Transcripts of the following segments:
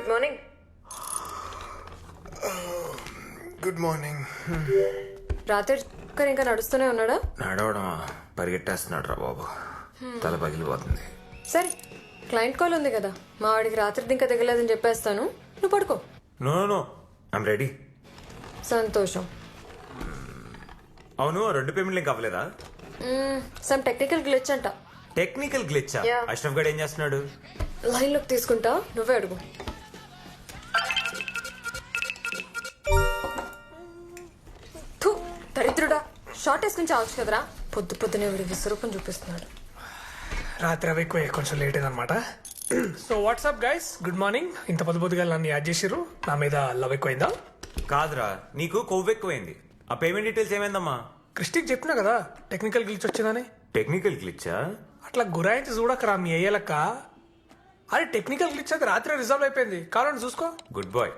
Good morning. Good morning. రాత్రి ఇంకా నడుస్తూనే ఉన్నాడా? నడవడమా, పరిగెట్టేస్తున్నాడు రా బాబు. తల పగిలిపోతుంది. సరే, క్లయింట్ కాల్ ఉంది కదా, మా వాడికి రాత్రి ఇంకా దిగలేదని చెప్పేస్తాను, నువ్వు పడుకో. No no, I'm ready. సంతోషం. అవును, 2 పేమెంట్లు ఇంకా అవ్వలేదా? సమ్ టెక్నికల్ గ్లిచ్ అంట. టెక్నికల్ గ్లిచ్చా? Yeah. అష్రఫ్ గడ్ ఏం చేస్తున్నాడు? లైన్లోకి తీసుకుంటా, నువ్వే అడుగు. థు, దరిద్రుడా, షార్ట్ వేసుకుని చావచ్చు కదరా. పొద్దునే వీడి విశ్వరూపం చూపిస్తున్నాడు. రాత్రి అవి ఎక్కువ, కొంచెం లేట్ అయిందనమాట. So WhatsApp guys, good morning. ఇంత పొద్దుగా నన్ను యాడ్ చేసిర్రు, నా మీద లవ్ ఎక్కువైందా? కాదురా, నీకు కొవ్వు ఎక్కువైంది. ఆ పేమెంట్ డీటెయిల్స్ ఏమైందమ్మా? క్రిస్టిక్ చెప్పినా కదా టెక్నికల్ గ్లిచ్ వచ్చిందని. టెక్నికల్ గ్లిచ్చా? అట్లా గురాయించి చూడకరా మీ అయ్యలక్క. అరే టెక్నికల్ గ్లిచ్ అది రాత్రి రిజర్వ్ అయిపోయింది, కావాలని చూసుకో. Good boy.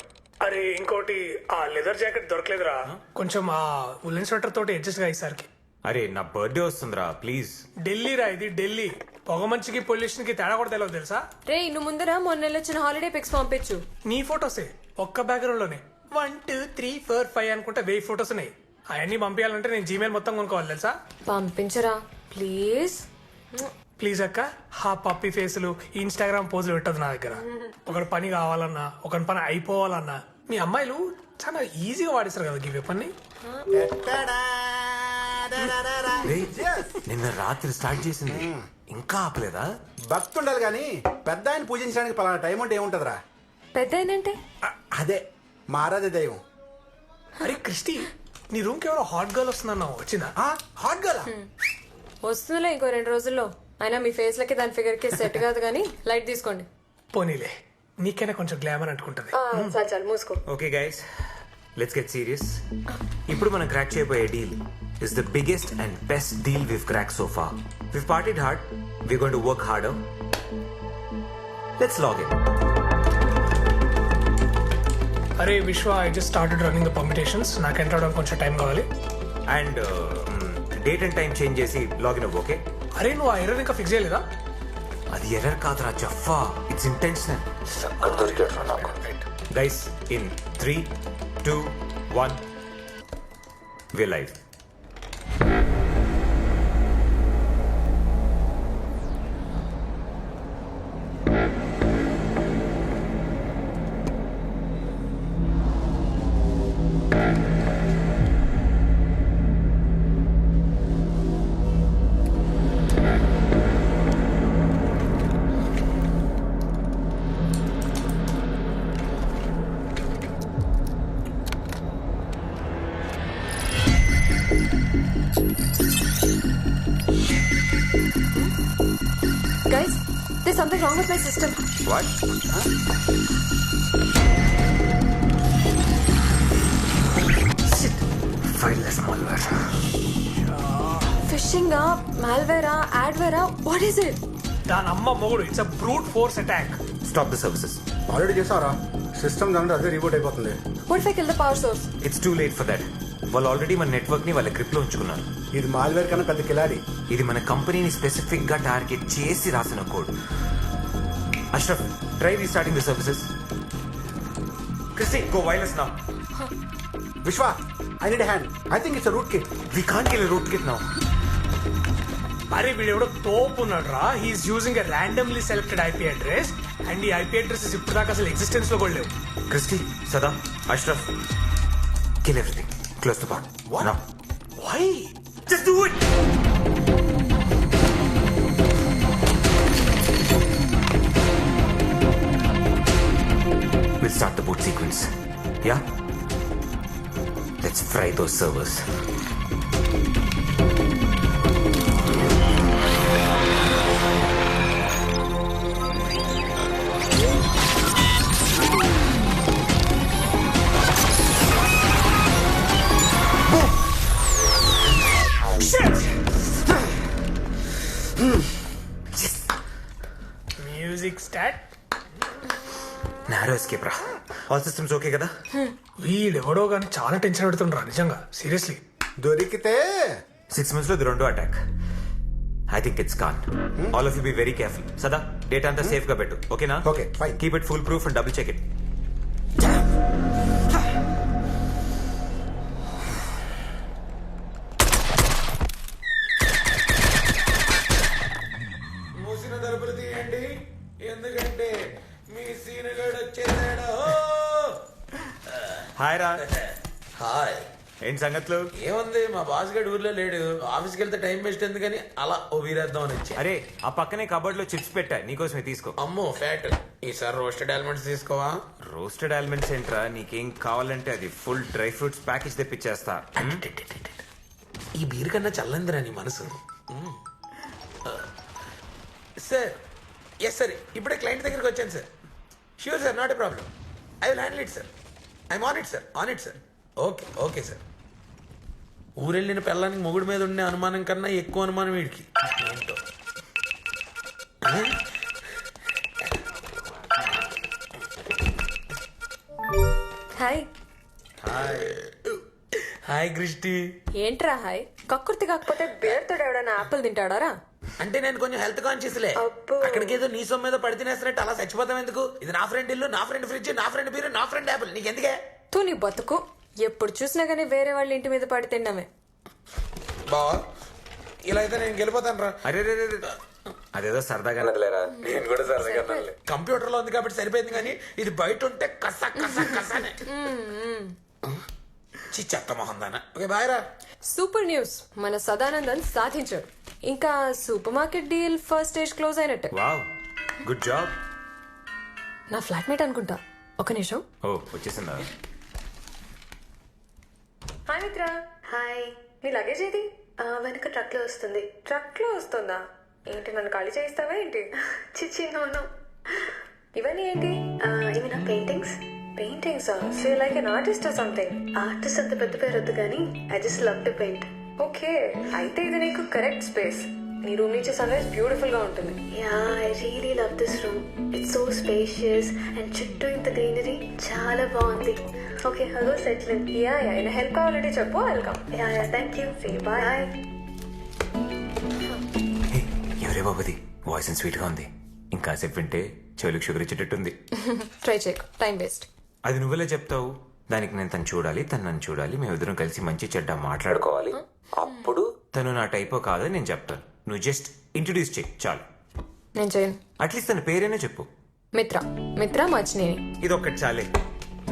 అరే ఇంకోటి, ఆ లెదర్ జాకెట్ దొరకలేదురా, కొంచెం ఆ ఉల్లెన్ స్వెటర్ తోటి అడ్జస్ట్ గా ఈసారికి. అరే నా బర్త్డే వస్తుందిరా, ప్లీజ్. ఢిల్లీ రా ఇది, ఢిల్లీ. పొగ మంచికి పొల్యూషన్ కి తేడా కూడా తెలియదు తెలుసా? రే, నువ్వు ముందర మొన్న వచ్చిన హాలిడే పిక్స్ పంపించు. నీ ఫొటోసే ఒక్క బ్యాక్గ్రౌండ్ లోనే 1 2 3 4 5 అనుకుంటే 1000 ఫొటోస్ ఉన్నాయి. అవన్నీ పంపించాలంటే నేను జీమెయిల్ మొత్తం కొనుక్కోవాలి తెలుసా? పంపించరా ప్లీజ్. ప్లీజ్ అక్క, హా పప్పి ఫేసులు ఇన్స్టాగ్రామ్ పోజులు పెట్టదు నా దగ్గర. ఒకటి పని కావాలన్నా, ఒకటి పని అయిపోవాలన్నా మీ అమ్మాయిలు చాలా ఈజీగా వాడిస్తారు కదా గివ్ పని. రేయ్, నిన్న రాత్రి స్టార్ట్ చేసింది, ఇంకా ఆపలేదా? భక్తి ఉండాలి కానీ పెద్ద ఆయన పూజించడానికి పలానా టైం అంటే ఏముంటదిరా? పెద్ద ఏంటంటే అదే మారాదే దైవం. అరే క్రిస్టి, నీ రూమ్ కి ఎవరో హాట్ గర్ల్ వస్తుందన్నావు, వచ్చిందా? హాట్ గర్ల్ వస్తుందిలే ఇంకో 2 రోజుల్లో. అయినా మీ ఫేస్ లకి దాని ఫిగర్ కి సెట్ కాదు కానీ లైట్ తీసుకోండి. పోనీలే, నీకైనా కొంచెం గ్లామర్ అంటుకుంటది. చాలు మూసుకో. Okay guys, let's get serious. ఇప్పుడు మనం క్రాక్ చేయబోయే deal is the biggest and best deal we've crack so far. We've partied hard, we going to work harder. Let's log in. అరే Vishwa, I just started running the permutations. నాకు enter అవడానికి కొంచెం time కావాలి. And date and time change చేసి login అవ్వు, okay? అరే నువ్వు ఆ ఎర్రర్ ఇంకా ఫిక్స్ చేయలేదా? అది ఎర్రర్ కాదురా Jafa, it's intentional. Guys, in 3 2 1 we live. Guys, there's something wrong with my system. What? Shit. Fileless malware. Phishing, malware, adware, what is it? దాని అమ్మ మొగుడు, it's a brute force attack. Stop the services. Already చేసావరా? System దాంట్లో అదే report అయిపోతుంది. What if I kill the power source? It's too late for that. వాళ్ళు already మన network ని వాళ్ళ గ్రిప్ లో ఉంచుకున్నారు. ఇది మాల్వేర్ కన్నా పెద్ద కిలాడి. ఇది మన కంపెనీని స్పెసిఫిక్ గా టార్గెట్ చేసి రాసిన code. Ashraf, try restarting the services. Christy, go wireless now. Vishwa, I need hand. I think it's root kit. We can't kill root kit now. అరే వీడు ఎవడో తోపు ఉన్నాడు రా. He's using a randomly selected IP address and ఈ IP addresses ఇప్పుడు దాకా అసలు ఎగ్జిస్టెన్స్ లో కూడా లేవు. Christy, Sada, Ashraf, kill everything. Close the part. What? Now. Why? Just do it! We'll start the boot sequence. Yeah? Let's fry those servers. Music start. Narrow escape రా. All systems okay కదా? వీడెవడో కానీ చాలా టెన్షన్ పెడుతుండ్రా నిజంగా, seriously. దొరికితే 6 months లో ఇది రెండో attack. I think it's con. All of you be very careful. Sada, data అంతా సేఫ్ గా పెట్టు, ఓకేనా? Okay, fine. Keep it full proof and double check it. Hi రా. హాయ్. ఏంటి సంగతులు? ఏముంది, మా బాస్ గడు ఊర్లో లేడు. ఆఫీస్కి వెళ్తే టైం వేస్ట్ ఎందుకని అలా ఓ వీరేద్దాం అని వచ్చి. అరే ఆ పక్కనే కబోర్డ్ లో చిప్స్ పెట్టా, నీకోసమే తీసుకో. అమ్మో ఫ్యాట్. ఈసారి రోస్టెడ్ ఆల్మండ్స్ తీసుకోవా? రోస్టెడ్ ఆల్మండ్స్ ఏంట్రా, నీకేం కావాలంటే అది ఫుల్ డ్రై ఫ్రూట్స్ ప్యాకేజ్ తెప్పించేస్తా. ఈ బీర్ కన్నా చల్లందిరా నీ మనసు. సార్, ఎస్ సార్, ఇప్పుడే క్లయింట్ దగ్గరికి వచ్చాను sir. Sure sir, not a problem. I will handle it sir. I'm on it sir, on it sir. Okay okay sir. ఊరెళ్ళిన పిల్లానికి మొగుడు మీద ఉండే అనుమానం కన్నా ఎక్కువ అనుమానం వీడికి. ఏంటో. హాయ్. Hi Christy. ఏంట్రా హాయ్? కక్కుర్తి కాకపోతే బేర్తో ఎవడైనా ఆపిల్ తింటాడారా? అంటే నేను కొంచెం హెల్త్ కాన్షియస్లే. అబ్బో. అక్కడికి ఏదో నీ సొమ్ము మీద పడి తినేస్తున్నట్టు అలా చచ్చిపోతాం ఎందుకు? ఇది నా ఫ్రెండ్ ఇల్లు, నా ఫ్రెండ్ ఫ్రిడ్జ్, నా ఫ్రెండ్ బీరు, నా ఫ్రెండ్ యాపిల్. నీకెందుకే? తూ నీ బతుకు. ఎప్పుడు చూసినా గానీ వేరే వాళ్ళ ఇంటి మీద పడి తిన్నామే. బావా, ఇలా అయితే నేను గెలిపోతాను రా. అరే రే రే రే. అదేదో సరదాగా నదిలేరా. నేను కూడా సరదాగా కంప్యూటర్ లో ఉంది కాబట్టి సరిపోయింది, కానీ ఇది బయట ఉంటే కస కస కసనే. చెత్త మొహం దానా. ఓకే బాయ్ రా. సూపర్ న్యూస్, మన సదానందన్ సాధించాడు. ఇంకా supermarket deal first stage close అయినట్టే. Wow, good job. నా ఫ్లాట్మేట్ అనుకుంటా. ఒక నిమిషం. ఓ వచ్చేసిందా? హాయ్ మిత్ర. హాయ్. నీ లగేజ్ ఏది? వెనక ట్రక్ లో వస్తుంది. ట్రక్ లో వస్తుందా? ఏంటి, నన్ను ఖాళీ చేయిస్తావా ఏంటి? చిచ్చి నోను. ఇవన్నీ ఏంటి? ఇవి నా paintings. Paintings? So like an artist or something? Artist అంత పెద్ద పేరు వద్దు కానీ I just love to paint. Okay, అయితే ఇది నీకు కరెక్ట్ స్పేస్. నీ రూమ్ నుంచి సన్ రైజ్ బ్యూటిఫుల్ గా ఉంటుంది. Yeah, I really love this room. It's so spacious and చుట్టూ ఇంత గ్రీనరీ చాలా బాగుంది. Okay, hello settle. Yeah yeah, ఇలా హెల్ప్ కావాలంటే చెప్పు, welcome. Yeah yeah, thank you. Bye. Hey, ఎవరే బాబుది? వాయిస్ స్వీట్ గా ఉంది. ఇంకాసేపు వింటే చెవులకు షుగర్ ఇచ్చేటట్టుంది. ట్రై చేయకు, టైం వేస్ట్. అది నువ్వెలా చెప్తావు? దానికి నేను తను చూడాలి, తను నన్ను చూడాలి, మేమిద్దరం కలిసి మంచి చెడ్డ మాట్లాడుకోవాలి. అప్పుడు తను నా టైపో కాదని నేను చెప్తాను. నువ్వు జస్ట్ ఇంట్రడ్యూస్ చేయి చాలు. నేను చేయను. అట్లీస్ట్ తన పేరేనే చెప్పు. మిత్ర. మిత్ర మచ్చినేని. ఇదొక్కటి చాలే.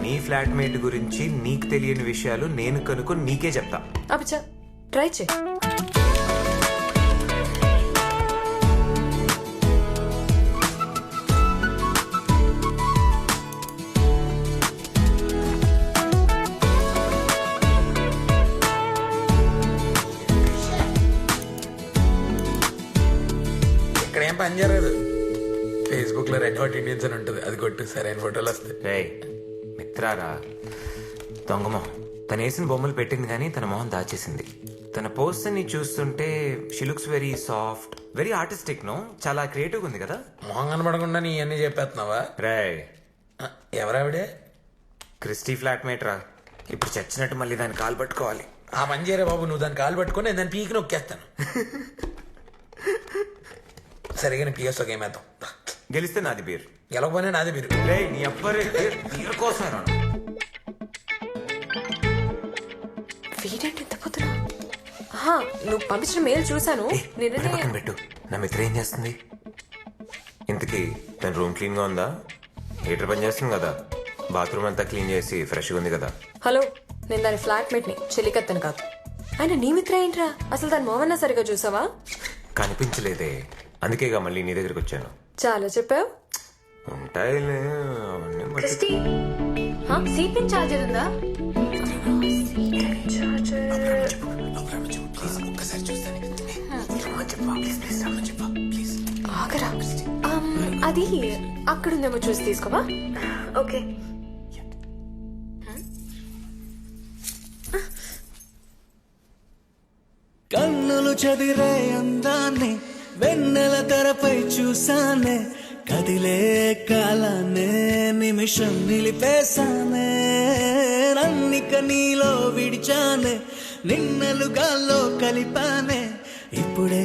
నీ ఫ్లాట్మేట్ గురించి నీకు తెలియని విషయాలు నేను కనుక్కొని నీకే చెప్తా. అబ్బా, ట్రై చేయి. ఇక్కడ ఏం పని జరగదు. ఫేస్బుక్ లో రెడ్ హాట్ ఇండియన్స్ అని ఉంటుంది, అది కొట్టు, సరైన ఫోటోలు వస్తాయి. రేయ్ మిత్రారా, దొంగమోహం. తను వేసిన బొమ్మలు పెట్టింది కానీ తన మొహం దాచేసింది. తన పోస్ట్ ని చూస్తుంటే she looks very soft, very artistic. No, చాలా క్రియేటివ్ ఉంది కదా. మొహం కనబడకుండా నీ అన్ని చెప్పేస్తున్నావా? రేయ్, ఎవరావిడే? క్రిస్టీ ఫ్లాట్మేట్ రా. ఇప్పుడు చచ్చినట్టు మళ్ళీ దాన్ని కాలు పట్టుకోవాలి. ఆ పని చేయరే బాబు, నువ్వు దాన్ని కాలు పట్టుకొని నేను దాన్ని పీకి నొక్కేస్తాను. సరిగా నేను పిఎస్ ఒక ఏమేద్దాం. గెలిస్తే నాది బీర్, గెలవకపోయినా నాది మీరు. రేయ్ నీ అబ్బరే బీర్ కోసం రా. వీడేంటి ఇంత పొద్దున? ఆహా, నువ్వు పంపించిన మెయిల్ చూశాను. నిన్ననే పక్కన పెట్టు. నా మిత్ర ఏం చేస్తుంది ఇంతకీ? తన రూమ్ క్లీన్ గా ఉందా? హీటర్ పని చేస్తుంది కదా? బాత్రూమ్ అంతా క్లీన్ చేసి ఫ్రెష్గా ఉంది కదా? హలో, నేను దాని ఫ్లాట్మేట్ ని, చెలికత్తను కాదు. ఆయన నీ మిత్ర ఏంట్రా? అసలు దాని మోహన్నా సరిగా చూసావా? కనిపించలేదే, అందుకేగా మళ్ళీ నీ దగ్గరికి వచ్చాను. చాలా చెప్పావు. ఉంటాయిలే అవన్నీ బట్టి. క్రిస్టీ, సీట్ పిన్ చార్జర్ ఉందా? ఆగరా. అది అక్కడుందేమో చూసి తీసుకోవా. ఓకే. కన్నులు చదిరే అందాన్ని వెన్నెల తెరపై చూసానే, కదిలే కాలాన్నే నిమిషం నిలిపేశానే, నన్నిక నీలో విడిచానే, నిన్నలు గాల్లో కలిపానే, ఇప్పుడే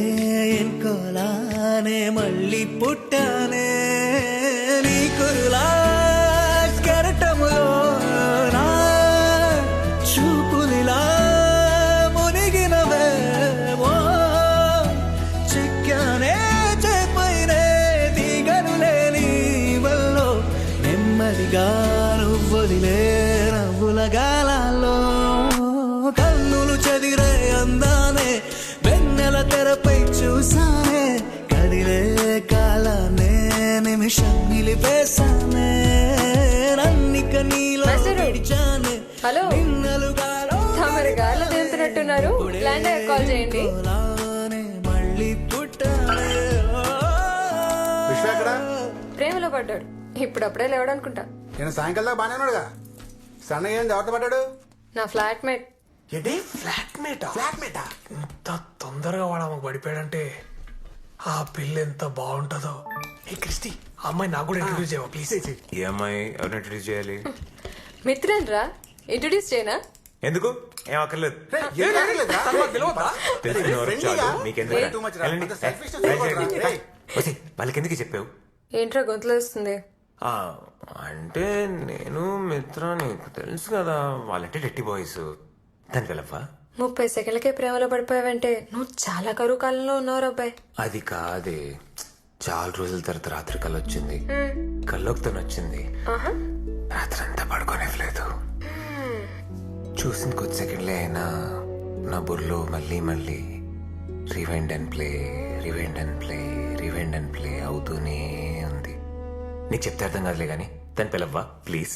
ఎన్కోలానే మళ్ళీ పుట్టానే, నీ కురులా కెరటములో నా చూపులిలా మునిగినవేమో, చిక్కానే చేపైనే దిగనులే నీ వల్లో, నెమ్మదిగా నువ్వొదిలే నవ్వుల గాలాలో కన్నులు చెదిరే అందానే వెన్నెల తెరపై చూసానే కదిలే కాలానే నిమిషం నిలిపేశానే నన్నిక నీలో మాస్టరు. విడిచానే హలో నిన్నలుగాలో తమరు గాల్లో తేలుతున్నట్టున్నారు ల్యాండ్ అయ్యాక కాల్ చేయండి. మళ్ళీ పుట్టానే విశ్వ ఎక్కడ? ప్రేమలో పడ్డాడు ఇప్పుడప్పుడే లేవడనుకుంటా. నేను సాయంకాలం దాకా బాగానే ఉన్నాడుగా. సన్నగా ఏంది ఎవరితో పడ్డాడు? నా ఫ్లాట్మేట్. ఏంటి ఫ్లాట్మేటా? ఫ్లాట్మేటా? ఇంత తొందరగా వాడు ఆమెకు పడిపోయాడంటే ఆ పిల్ల ఎంత బాగుంటుందో. ఏ క్రిస్టి ఆ అమ్మాయి నాకు కూడా ఇంట్రడ్యూస్ చేయవా ప్లీజ్? ఈ అమ్మాయి ఎవరిని ఇంట్రడ్యూస్ చేయాలి? మిత్రన్ రా, ఇంట్రొడ్యూస్ చేయనా? ఎందుకు? ఏం అక్కర్లేదు. ఏం రాగలేదా? తెలిసిన వరకు చాలు. మీకెందుకు? Way too much రా. వెళ్ళండి. అంత selfish వెళ్ళండి. అయిపోతున్నా. రేయ్. వచ్చి వాళ్ళకి ఎందుకు చెప్పావు? ఏంట్రా గొంతులో వస్తుంది? ఆ, అంటే నేను మిత్ర నీకు తెలుసు కదా, వాళ్ళంటే డెట్టి బాయ్స్. దాని వెళ్ళవా? 30 సెకండ్లకే ప్రేమలో పడిపోయావంటే నువ్వు చాలా కరువు కాలంలో ఉన్నావు అబ్బాయి. అది కాదే, చాలా రోజుల తర్వాత రాత్రి కళ్ళు వచ్చింది. కల్లోకి తను వచ్చింది. రాత్రి అంతా పడుకోనివ్వలేదు. చూసింది కొద్ది సెకండ్లే అయినా నా బుర్రలో మళ్ళీ మళ్ళీ rewind and play, rewind and play, rewind and play అవుతూనే ఉంది. నీకు చెప్తే అర్థం కాదులే గాని దాని పిలవ్వా ప్లీజ్.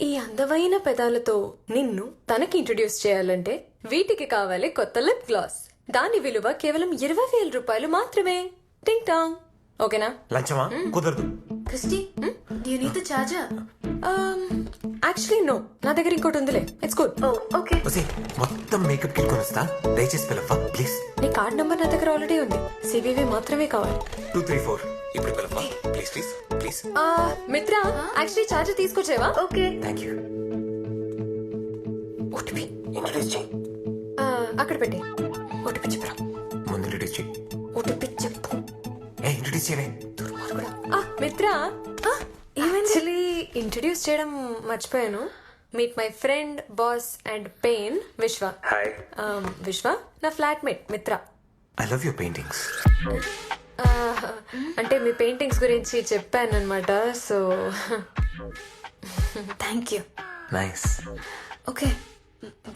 ఈ అందమైన పెదాలతో నిన్ను తనకి ఇంట్రొడ్యూస్ చేయాలంటే వీటికి కావాలి కొత్త లిప్ గ్లాస్. దాని విలువ కేవలం 20,000 రూపాయలు మాత్రమే. టింగ్ టాంగ్. ఓకేనా? లంచమా? కుదరదు. Christy, do you need the charger? Actually no, నా దగ్గర ఇంకోటి ఉందిలే. It's good. Oh, okay. వసే మొత్తం మేకప్ కిట్ కొనిస్తా, దయచేసి పిలవ్వా ప్లీజ్. నీ కార్డ్ నంబర్ నా దగ్గర ఆల్రెడీ ఉంది. సివివి మాత్రమే కావాలి. 234 ఇప్పుడు పిలవ్వా please please please. Mitra, actually charger తీసుకొచ్చేవా? Okay. Thank you. OTP introduce చేయి. అక్కడ పెట్టి ఓటీపీ చెప్పరా. ముందు ఇంట్రడ్యూస్ చేయి. ఓటీపీ చెప్పు. ఇంట్రడ్యూస్ చేయలే. మిత్ర, యాక్చువల్లీ ఇంట్రడ్యూస్ చేయడం మర్చిపోయాను. Meet my friend, boss and pain, Vishwa. Hi. Vishwa నా flatmate Mitra. I love your paintings. అంటే మీ పెయింటింగ్స్ గురించి చెప్పాను అనమాట. So Thank you. Nice. Okay.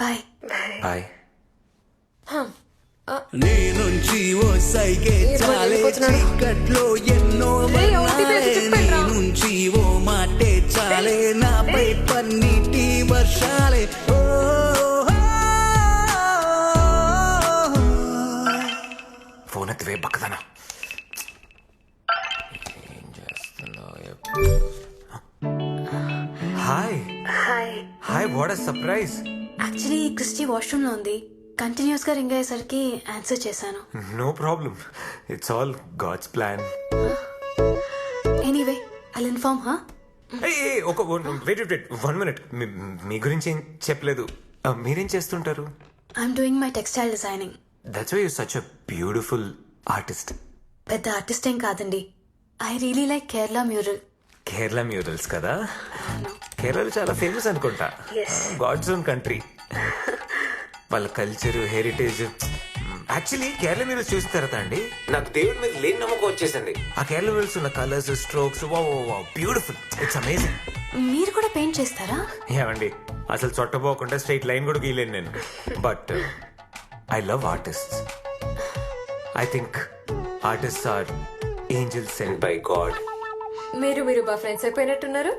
Bye. Bye. నీ నుంచి ఓ సైగే ఏం చాలే వెళ్ళిపోతున్నాడు? చీకట్లో ఎన్నో రేయ్, OTP వర్ణాలే. చెప్పండ్రా. నీ నుంచి ఓ మాటే చాలే నాపై పన్నీటి వర్షాలే. ఓ, ఫోన్ ఎత్తివే బక్కదనా. ఏం చేస్తున్నావు? Hi. Hi. Hi, what a surprise. Actually, Christy washroom లో ఉంది. కంటిన్యూస్ గా రింగ్ అయ్యేసరికి ఆన్సర్ చేశాను. No problem, it's all God's plan. Anyway, I'll inform her. ఒక వెయిట్ 1 minute. మీ గురించి ఏం చెప్పలేదు. మీరేం చేస్తుంటారు? I'm doing my textile designing. That's why you such a beautiful artist. పెద్ద ఆర్టిస్ట్ ఏం కాదండి. I really like Kerala mural. Kerala murals కదా? కేరళ చాలా ఫేమస్ అనుకుంటా. God's own country. వాళ్ళ culture, heritage. Actually Kerala murals చూసిన తర్వాత అండి నాకు దేవుడి మీద లేని నమ్మకం వచ్చేసింది. ఆ కేరళ మ్యూరల్స్ ఉన్న colours, strokes, beautiful. It's amazing. మీరు కూడా పెయింట్ చేస్తారా? ఏమండి, అసలు చొట్టపోకుండా స్ట్రైట్ లైన్ కూడా గీయలేను నేను. But I love artists. I think artists are angels sent by God. మీరు బా ఫ్రెండ్స్ అయిపోయినట్టున్నారు.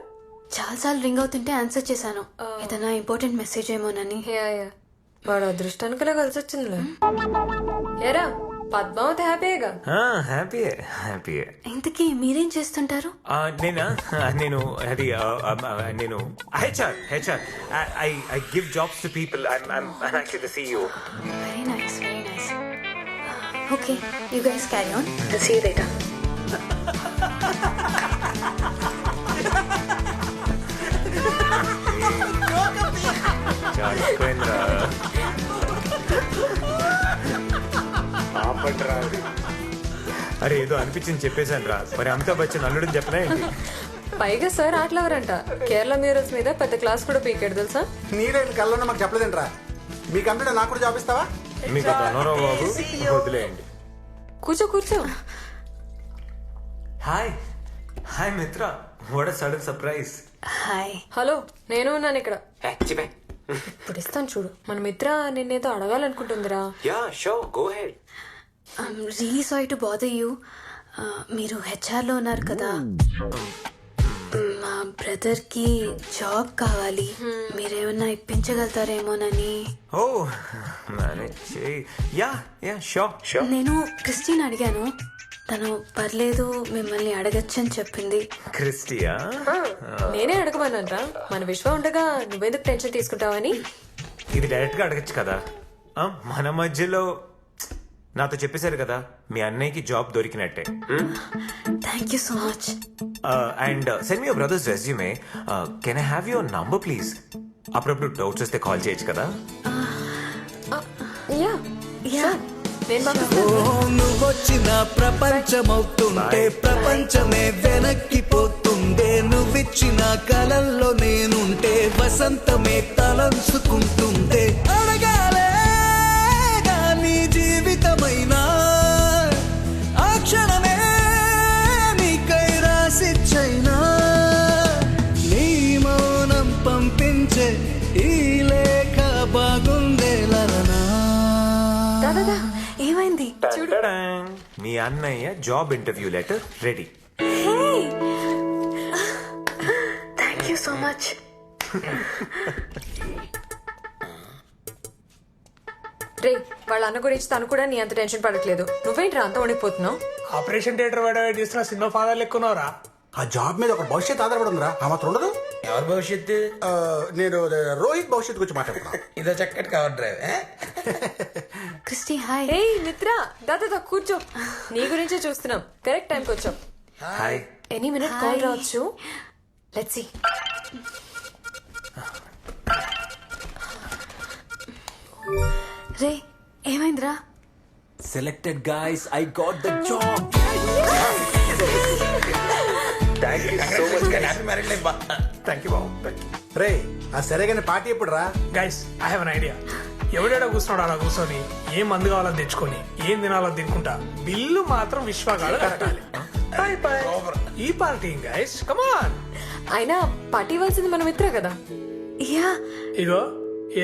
చాలాసార్లు రింగ్ అవుతుంటే ఆన్సర్ చేశాను. ఏదైనా ఇంపార్టెంట్ మెసేజ్ ఏమోనని. యా వాడు అదృష్టానికిలా కలిసి వచ్చిందిలే. ఏరా పద్మావతి హ్యాపీగా? హ్యాపీయే హ్యాపీయే. ఇంతకీ మీరేం చేస్తుంటారు? నేనా? నేను అది నేను HR. I give jobs to people. I'm actually the CEO. Very nice, very nice. Okay, you guys carry on. I'll see you later. చాలా ఎక్కువైందిరా. ఆపండిరా అది. అరే ఏదో అనిపించింది చెప్పేశాను రా. మరి అమితాబ్ బచ్చన్ అల్లుడని చెప్పలే ఏంటి? పైగా సార్ ఆటలవరంట. కేరళ మ్యూరల్స్ మీద పెద్ద క్లాస్ కూడా పీకాడు తెలుసా? నీడే కళ్ళలో మాకు చెప్పలేదంట్రా. మీ కంప్యూటర్ నాకు కూడా జాబ్ ఇస్తావా? మీకు ధనోరా బాబు, వదిలేయండి. కూర్చో. Hi Mitra, what a sudden surprise. Hi. Hello, నేను ఉన్నాను ఇక్కడ. ఇప్పుడు ఇస్తాను చూడు. మన మిత్ర నిన్నేదో అడగాలనుకుంటుందిరా. Yeah sure go head. Really sorry to bother you. మీరు హెచ్ఆర్లో ఉన్నారు కదా, మా బ్రదర్కి జాబ్ కావాలి, మీరేమన్నా ఇప్పించగలుగుతారేమోనని. ఓ మేనేజ్ చేయి. Yeah yeah sure sure. నేను క్రిస్టిన్ అడిగాను, తను పర్లేదు మిమ్మల్ని అడగచ్చని చెప్పింది. క్రిస్టియా? నేనే అడగమన్నానరా. మన విశ్వ ఉండగా నువ్వెందుకు టెన్షన్ తీసుకుంటావని. ఇది డైరెక్ట్ గా అడగచ్చు కదా. మన మధ్యలో నాతో చెప్పేశారు కదా మీ అన్నయ్యకి జాబ్ దొరికినట్టే. Thank you so much. And send me your brother's resume. Can I have your number please? అప్పుడప్పుడు డౌట్స్ వస్తే కాల్ చేయొచ్చు కదా. యా యా నేను పంపిస్తాను. నువ్వొచ్చిన ప్రపంచమవుతుంటే ప్రపంచమే వెనక్కిపోతుందే. నువ్విచ్చిన కలల్లో నేనుంటే వసంతమే తలంచుకుంటుందే. అడగాలే నీ జీవితమైనా ఆ క్షణమే నీకై రాసిచ్చైనా. నీ మౌనం పంపించే ఈ లేఖ బాగుందే లలనా. దాదా ఏమైంది? Ta-da-dang. మీ అన్నయ్య job interview letter ready. Thank you so much. రే వాళ్ళ అన్న గురించి తను కూడా నీ అంత టెన్షన్ పడట్లేదు. నువ్వేంట్రా అంత వణికిపోతున్నావు? ఆపరేషన్ థియేటర్ వెయిట్ చేస్తున్న సినిమా ఫాదర్ లెక్కున్నావురా. ఆ జాబ్ మీద ఒక భవిష్యత్తు ఆధారపడి ఉందిరా, ఆ మాత్రం ఉండదు. ఎవరి భవిష్యత్తు? నేను రోహిత్ భవిష్యత్తు గురించి మాట్లాడుతున్నా. ఇదో చక్కటి కవర్ డ్రైవ్. Christy hi. ఏ మిత్ర దాదా కూర్చో. నీ గురించే చూస్తున్నాం. కరెక్ట్ టైంకి వచ్చాం. హాయ్. ఎనీ మినిట్ కాల్ రావచ్చు. Let's see. రే ఏమైందిరా? Selected guys, I got the job. Happy marriage life. Thank you బాబు. రే ఆ సరేగానే పార్టీ ఎప్పుడు రా? Guys I have an idea. ఎవడేడా కూర్చున్నాడు అలా కూర్చొని ఏం మందు కావాలో తెచ్చుకొని ఏం తినాలో తినుకుంటా బిల్లు మాత్రం విశ్వగాడు కట్టాలి. ఈ పార్టీ గైస్ కమాన్. అయినా పార్టీ ఇవ్వాల్సింది మన మిత్ర కదా. యా ఇగో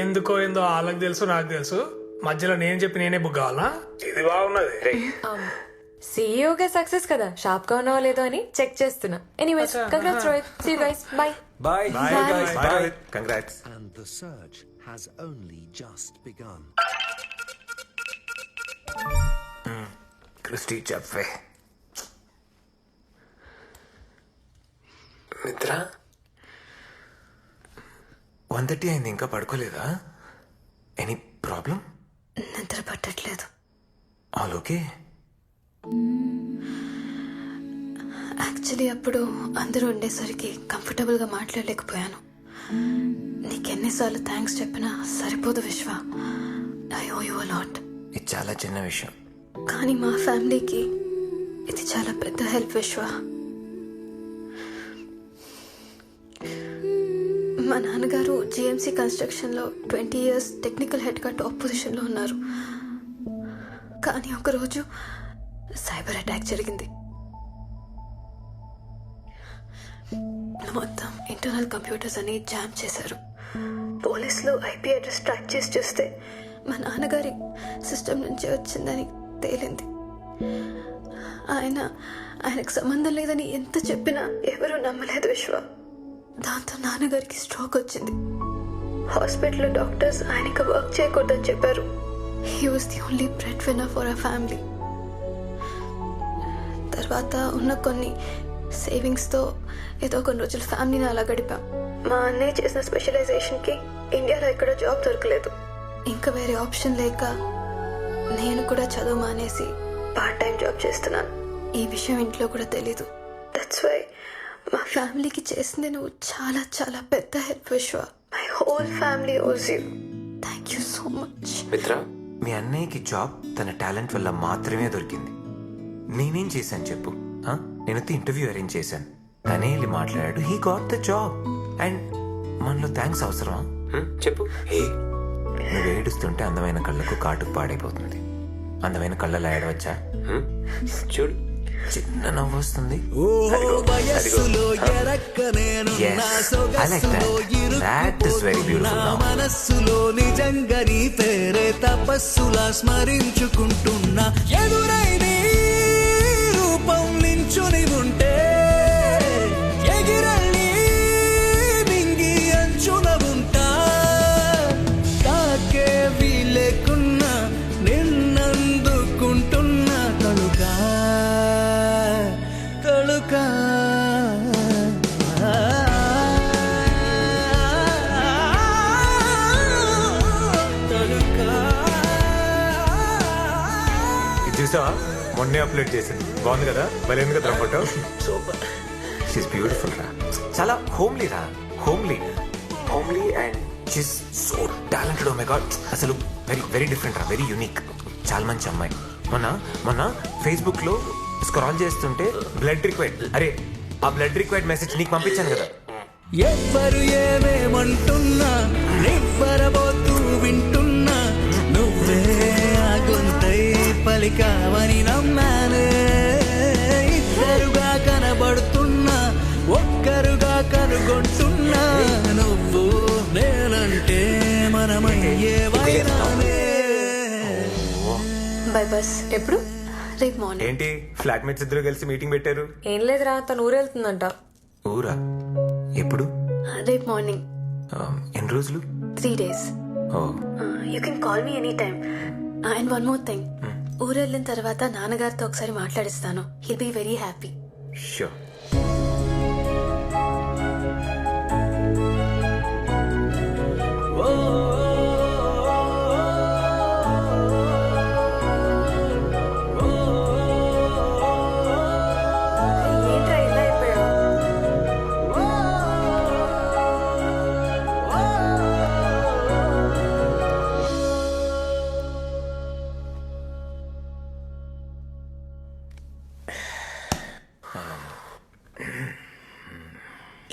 ఎందుకో ఏందో వాళ్ళకి తెలుసు నాకు తెలుసు, మధ్యలో నేను చెప్పి నేనే బుక్ కావాలా? ఇది బాగున్నది. సీఈఓగా సక్సెస్ కదా, షాప్ గా ఉన్నావో లేదో అని చెక్ చేస్తున్నా. Anyways congrats Rohit. See you guys. Bye. Bye. Bye guys. Bye. Congrats. And the search has only just begun. Christy చెప్పే. మిత్ర 1:30 అయింది, ఇంకా పడుకోలేదా? Any problem? నిద్ర పట్టట్లేదు. All okay? యాక్చువల్లీ అప్పుడు అందరూ ఉండేసరికి కంఫర్టబుల్గా మాట్లాడలేకపోయాను. నీకెన్నిసార్లు థ్యాంక్స్ చెప్పినా సరిపోదు Vishwa. I owe you a lot. ఇది చాలా చిన్న విషయం. కానీ మా ఫ్యామిలీకి ఇది చాలా పెద్ద హెల్ప్ విశ్వ. మా నాన్నగారు జిఎంసీ కన్స్ట్రక్షన్లో 20 years టెక్నికల్ హెడ్గా టాప్ పొజిషన్లో ఉన్నారు. కానీ ఒకరోజు సైబర్ అటాక్ జరిగింది. మొత్తం ఇంటర్నల్ కంప్యూటర్స్ అని జామ్ చేశారు. పోలీసులు ఐపీ అడ్రస్ ట్రాక్ చేసి చూస్తే మా నాన్నగారి సిస్టమ్ నుంచి వచ్చిందని తేలింది. ఆయనకు సంబంధం లేదని ఎంత చెప్పినా ఎవరూ నమ్మలేదు విశ్వ. దాంతో నాన్నగారికి స్ట్రోక్ వచ్చింది. హాస్పిటల్లో డాక్టర్స్ ఆయనకి వర్క్ చేయకూడదని చెప్పారు. He was the only bread winner for our family. తర్వాత ఉన్న కొన్ని సేవింగ్స్తో ఏదో కొన్ని రోజులు ఫ్యామిలీని అలా గడిపాం. మా అన్నయ్య చేసిన స్పెషలైజేషన్కి ఇండియాలో ఎక్కడ జాబ్ దొరకలేదు. ఇంకా వేరే ఆప్షన్ లేక నేను కూడా చదువు మానేసి పార్ట్ టైం జాబ్ చేస్తున్నాను. ఈ విషయం ఇంట్లో కూడా తెలీదు. దట్స్ వై మా ఫ్యామిలీకి చేసింది నువ్వు చాలా చాలా పెద్ద హెల్ప్ విశ్వ. మై హోల్ ఫ్యామిలీ ఓస్ you. Thank you so much. మిత్ర, మీ అన్నయ్యకి జాబ్ తన టాలెంట్ వల్ల మాత్రమే దొరికింది. నేనేం చేశాను చెప్పు? నేను ఇంటర్వ్యూ అరేంజ్ చేశాను, తనే వెళ్ళి మాట్లాడాడు, he got the job. And మనలో థ్యాంక్స్ అవసరమా చెప్పు? నువ్వు ఏడుస్తుంటే అందమైన కళ్ళకు కాటుకు పాడైపోతుంది. అందమైన కళ్ళలా ఏడవచ్చా? చూడు చిన్న నవ్వు వస్తుంది. ఓ వయస్సులో ఎరక్క నేను Yes, నా I like సొగసులో that. That is very beautiful ఇరుక్కుపోతున్నా now. మనస్సులో నిజంగా నీ పేరే తపస్సులా స్మరించుకుంటున్నా ఎదురై నీ రూపం నించుని ఉంటే ఎగిరల్లి మింగి అంచున ఉంటా తాకే వీలేకున్నా నిన్నందుకుంటున్నా తలుకా తలుకా ఇది చూసావా, మొన్నే అప్లోడ్ చేసింది. బాగుంది కదా, మరి ఎందుకు కదా ఫోటో? సూపర్. షీస్ బ్యూటిఫుల్ రా, చాలా హోమ్లీ రా, homely and she's so talented. Oh my god, అసలు వెరీ వెరీ డిఫరెంట్ రా, వెరీ యూనిక్. చాలా మంచి అమ్మాయి. మొన్న ఫేస్బుక్ లో స్క్రాల్ చేస్తుంటే బ్లడ్ రిక్వైర్డ్, అరే ఆ బ్లడ్ రిక్వైర్డ్ మెసేజ్ నీకు పంపించాను కదా. ఎవ్వరు ఏమేమంటున్నా నివ్వరబోతూ వింటున్నా నువ్వే ఆ గొంతై పలికావని నమ్మానే ఇద్దరుగా కనబడుతున్నా ఒక్కరుగా కనుగొంటున్నా నువ్వు నేనంటే మనమయ్యేవైనానే బై బస్ ఎప్పుడు? రేపు మార్నింగ్. ఏంటి ఫ్లాట్మేట్స్ ఇద్దరు కలిసి మీటింగ్ పెట్టారు? ఏం లేదురా, తను ఊరెళ్తుందంట. ఊరా? ఎప్పుడు? రేపు మార్నింగ్. ఎన్ని రోజులు? 3 days. Oh, you can call me any time. And one more thing, ఊరెళ్ళిన తర్వాత నాన్నగారితో ఒకసారి మాట్లాడిస్తాను. He'll be very happy. Sure. ఏంట్రా ఇలా అయిపోయావు?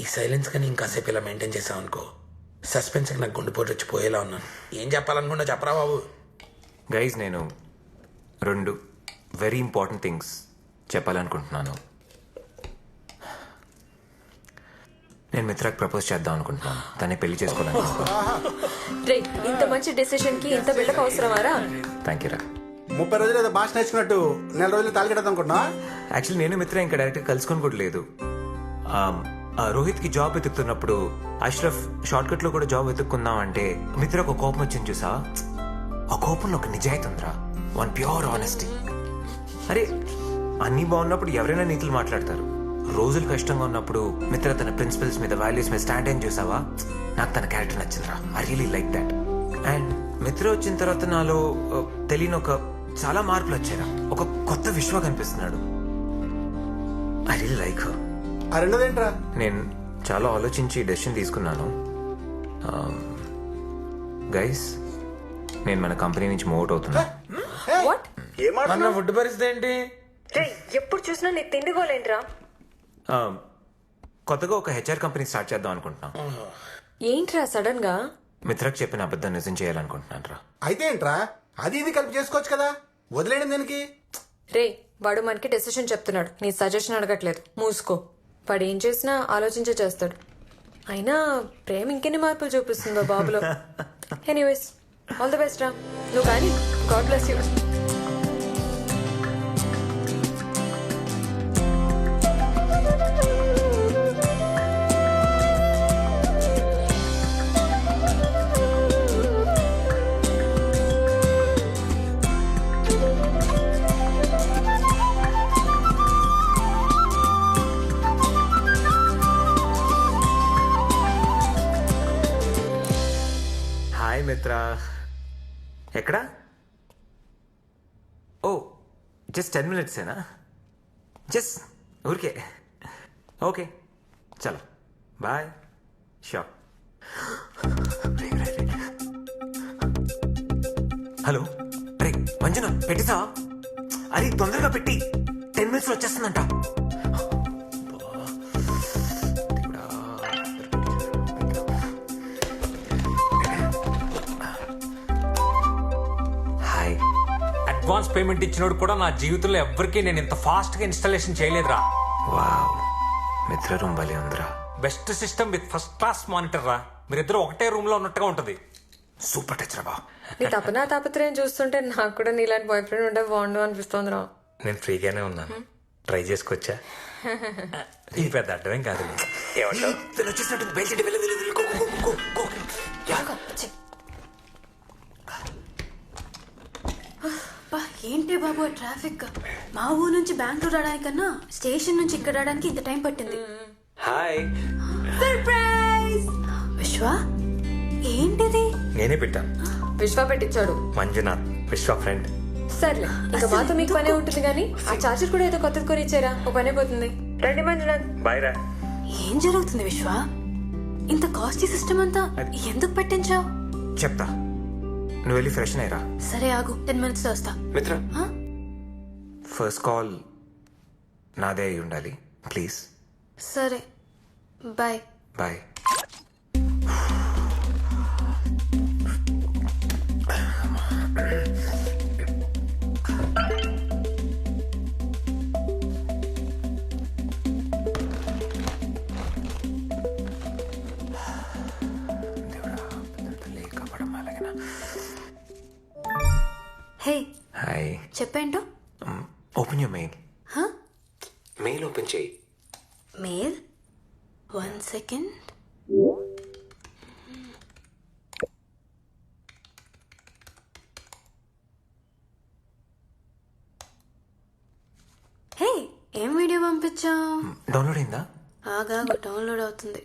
ఈ సైలెన్స్ కానీ ఇంకాసేపు ఇలా మెయింటైన్ చేసావు అనుకో, సస్పెన్స్కి నాకు గుండెపోటు వచ్చి పోయేలా ఉన్నాను. ఏం చెప్పాలనుకున్నా చెప్పరా బాబు. గైజ్, నేను 2 వెరీ ఇంపార్టెంట్ థింగ్స్ చెప్పాలనుకుంటున్నాను. నేను మిత్రాకి ప్రపోజ్ చేద్దాం అనుకుంటున్నాను. తనే పెళ్లి చేసుకోవాలనుకుంటున్నాను. రే, ఇంత మంచి డెసిషన్ కి ఇంత బిల్డప్ అవసరమారా? థ్యాంక్ యూ రా. 30 రోజులు ఏదో భాష నేర్చుకున్నట్టు 4 రోజులు తాలికెడదాం అనుకుంటున్నా. యాక్చువల్లీ నేను మిత్ర ఇంకా డైరెక్ట్గా కలుసుకొని కూడా లేదు. రోహిత్కి జాబ్ వెతుకుతున్నప్పుడు అష్రఫ్ షార్ట్ కట్లో కూడా జాబ్ వెతుక్కుందాం అంటే మిత్ర ఒక కోపం వచ్చింది చూసా. ఆ కోపంలో ఒక నిజాయితీ ఉందిరా, వన్ ప్యూర్ ఆనెస్టీ. అరే, అన్నీ బాగున్నప్పుడు ఎవరైనా నీతులు మాట్లాడతారు. రోజులు కష్టంగా ఉన్నప్పుడు మిత్ర తన ప్రిన్సిపల్స్ మీద, వాల్యూస్ మీద స్టాండ్ అయిన చూసావా. నాకు తన క్యారెక్టర్ నచ్చిందిరా. I really like that. And Mitra వచ్చిన తర్వాత నాలో తెలియని చాలా మార్పులు వచ్చారా. ఒక కొత్త విశ్వ కనిపిస్తున్నాడు. I really like her. ఆ రెండోదేంట్రా? నేను చాలా ఆలోచించి డెసిషన్ తీసుకున్నాను. గైస్, నేను మన కంపెనీ నుంచి మూవ్ అవుట్ అవుతున్నా. వాట్? మన ఫుడ్ పరిస్థితి ఏంటి? రే, ఎప్పుడు చూసినా నీ తిండిగోలేంట్రా? కొత్తగా ఒక హెచ్ఆర్ కంపెనీ స్టార్ట్ చేద్దాం అనుకుంటున్నాం. ఏంట్రా సడన్ గా? మిత్రకు చెప్పిన అబద్ధం నిజం చేయాలనుకుంటున్నాను రా. అయితే ఏంట్రా, అది ఇది కలిపి చేసుకోవచ్చు కదా, వదిలేయడం దానికి. రే, వాడు మనకి డెసిషన్ చెప్తున్నాడు, నీ సజెషన్ అడగట్లేదు. మూసుకో. వాడు ఏం చేసినా ఆలోచించే చేస్తాడు. అయినా ప్రేమ ఇంకెన్ని మార్పులు చూపిస్తుందో బాబులో. ఎనీవేస్, ఆల్ ది బెస్ట్ రా. నువ్వు కానీ, God bless you. Hi Mitra. ఎక్కడా? ఓ, జస్ట్ 10 minutes ఏనా? జస్ట్ ఊరికే. ఓకే, చలో బాయ్. షూర్. హలో, రే మంజున, పెట్టిసా? అరే తొందరగా పెట్టి, 10 minutes వచ్చేస్తుందంట. హాయ్. At అడ్వాన్స్ పేమెంట్ ఇచ్చినోడు కూడా నా జీవితంలో ఎవ్వరికీ నేను ఇంత ఫాస్ట్ గా ఇన్స్టాలేషన్ చేయలేదురా. వావ్, మిత్ర రూమ్ భలే ఉందిరా. Best system with first class monitor రా. మీరిద్దరు ఒకటే రూమ్ లో ఉన్నట్టుగా ఉంటది. సూపర్ టచ్ రా బా. నీ తపనా తాపత్రయం చూస్తుంటే నాకు కూడా నీలాంటి బాయ్ ఫ్రెండ్ ఉంటే బాగుండు అనిపిస్తుంది రా. నేను ఫ్రీగానే ఉన్నాను, ట్రై చేసుకొచ్చా. ఇది పెద్ద అడ్డమేం కాదు. ఏమంటావు? వచ్చేసినట్టు బయలుదేరి వెళ్ళి గో గో గో గో. ఏంటి బాబు ట్రాఫిక్. మా ఊరు నుంచి బెంగళూరు రావడానికన్నా స్టేషన్ నుంచి ఇక్కడ రావడానికి ఇంత టైం పట్టింది. హాయ్. సర్ప్రైజ్. విశ్వ, ఏంటిది? నేనే పెట్టాను. విశ్వ పెట్టించాడు. మంజునాథ్, విశ్వ ఫ్రెండ్. సర్లే, ఇంకా మాతో మీకు పనే ఉంటుంది కానీ ఆ చార్జర్ కూడా ఏదో కొత్తది కొని ఇచ్చారా, ఓ పనే పోతుంది. రండి మంజునాథ్. బాయ్ రా. ఏం జరుగుతుంది విశ్వ? ఇంత కాస్ట్లీ సిస్టమ్ అంతా ఎందుకు పెట్టించావు? చెప్తా, నువ్వు వెళ్ళి ఫ్రెష్ అయ్యరా. సరే ఆగు, 10 minutes వస్తా. మిత్ర, ఫస్ట్ కాల్ నాదే అయి ఉండాలి ప్లీజ్. సరే బాయ్. బాయ్. Hey, hi. చెప్పేంటో. Open your mail. Mail open చేయి. Mail 1 second. హే, ఏం వీడియో పంపించావు? డౌన్లోడ్ అయిందా? ఆగా డౌన్లోడ్ అవుతుంది.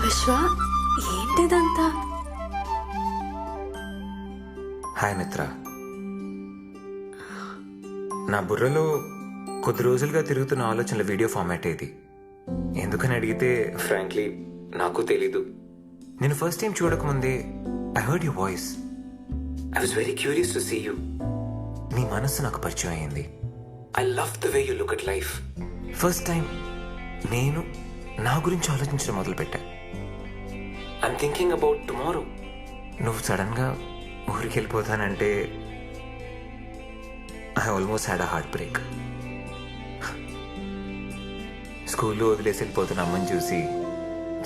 విశ్వ, ఏంటిదంతా? హాయ్ మిత్ర. నా బుర్రలో కొద్ది రోజులుగా తిరుగుతున్న ఆలోచనల వీడియో ఫార్మాట్ ఇది. ఎందుకని అడిగితే ఫ్రాంక్లీ నాకు తెలీదు. నేను ఫస్ట్ టైం చూడకముందే I heard your voice. I was very curious to see you. నీ మనస్సు నాకు పరిచయం అయింది. I love the way you look at life. First time నేను నా గురించి ఆలోచించడం మొదలుపెట్టా. I'm thinking about tomorrow. నువ్వు సడన్గా ఊరికి వెళ్ళిపోతానంటే I almost had a heart break. స్కూల్లో వదిలేసి వెళ్ళిపోతున్న అమ్మని చూసి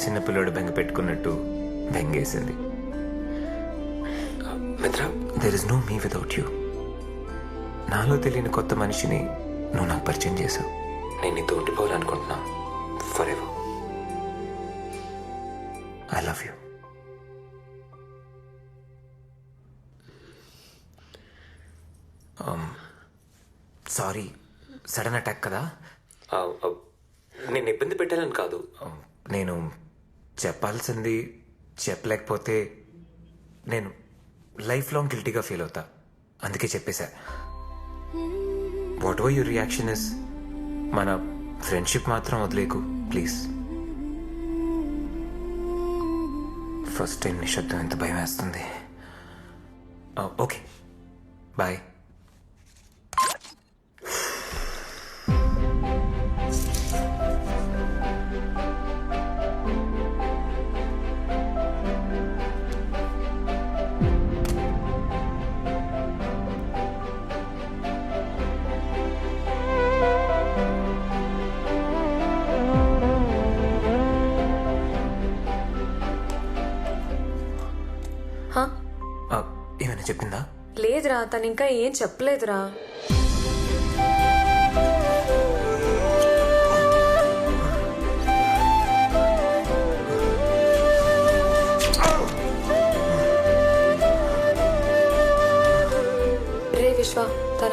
చిన్నపిల్లడు బెంగ పెట్టుకున్నట్టు బెంగేసింది. Mitra, there is no me without you. నాలో తెలియని కొత్త మనిషిని నువ్వు నాకు పరిచయం చేశావు. నేను నీతో ఉండిపోవాలనుకుంటున్నా forever. I love you. Sorry, sudden attack కదా. నేను ఇబ్బంది పెట్టాలని కాదు. నేను చెప్పాల్సింది చెప్పలేకపోతే నేను లైఫ్ లాంగ్ గిల్టీగా ఫీల్ అవుతా. అందుకే చెప్పేశా. Whatever your reaction is, మన ఫ్రెండ్షిప్ మాత్రం వదిలేకు ప్లీజ్. ఫస్ట్ టైం నిశ్శబ్దం ఎంత భయం వేస్తుంది. Okay bye. ఏమైనా చెప్పిందా? లేదురా, తను ఇంకా ఏం చెప్పలేదురా.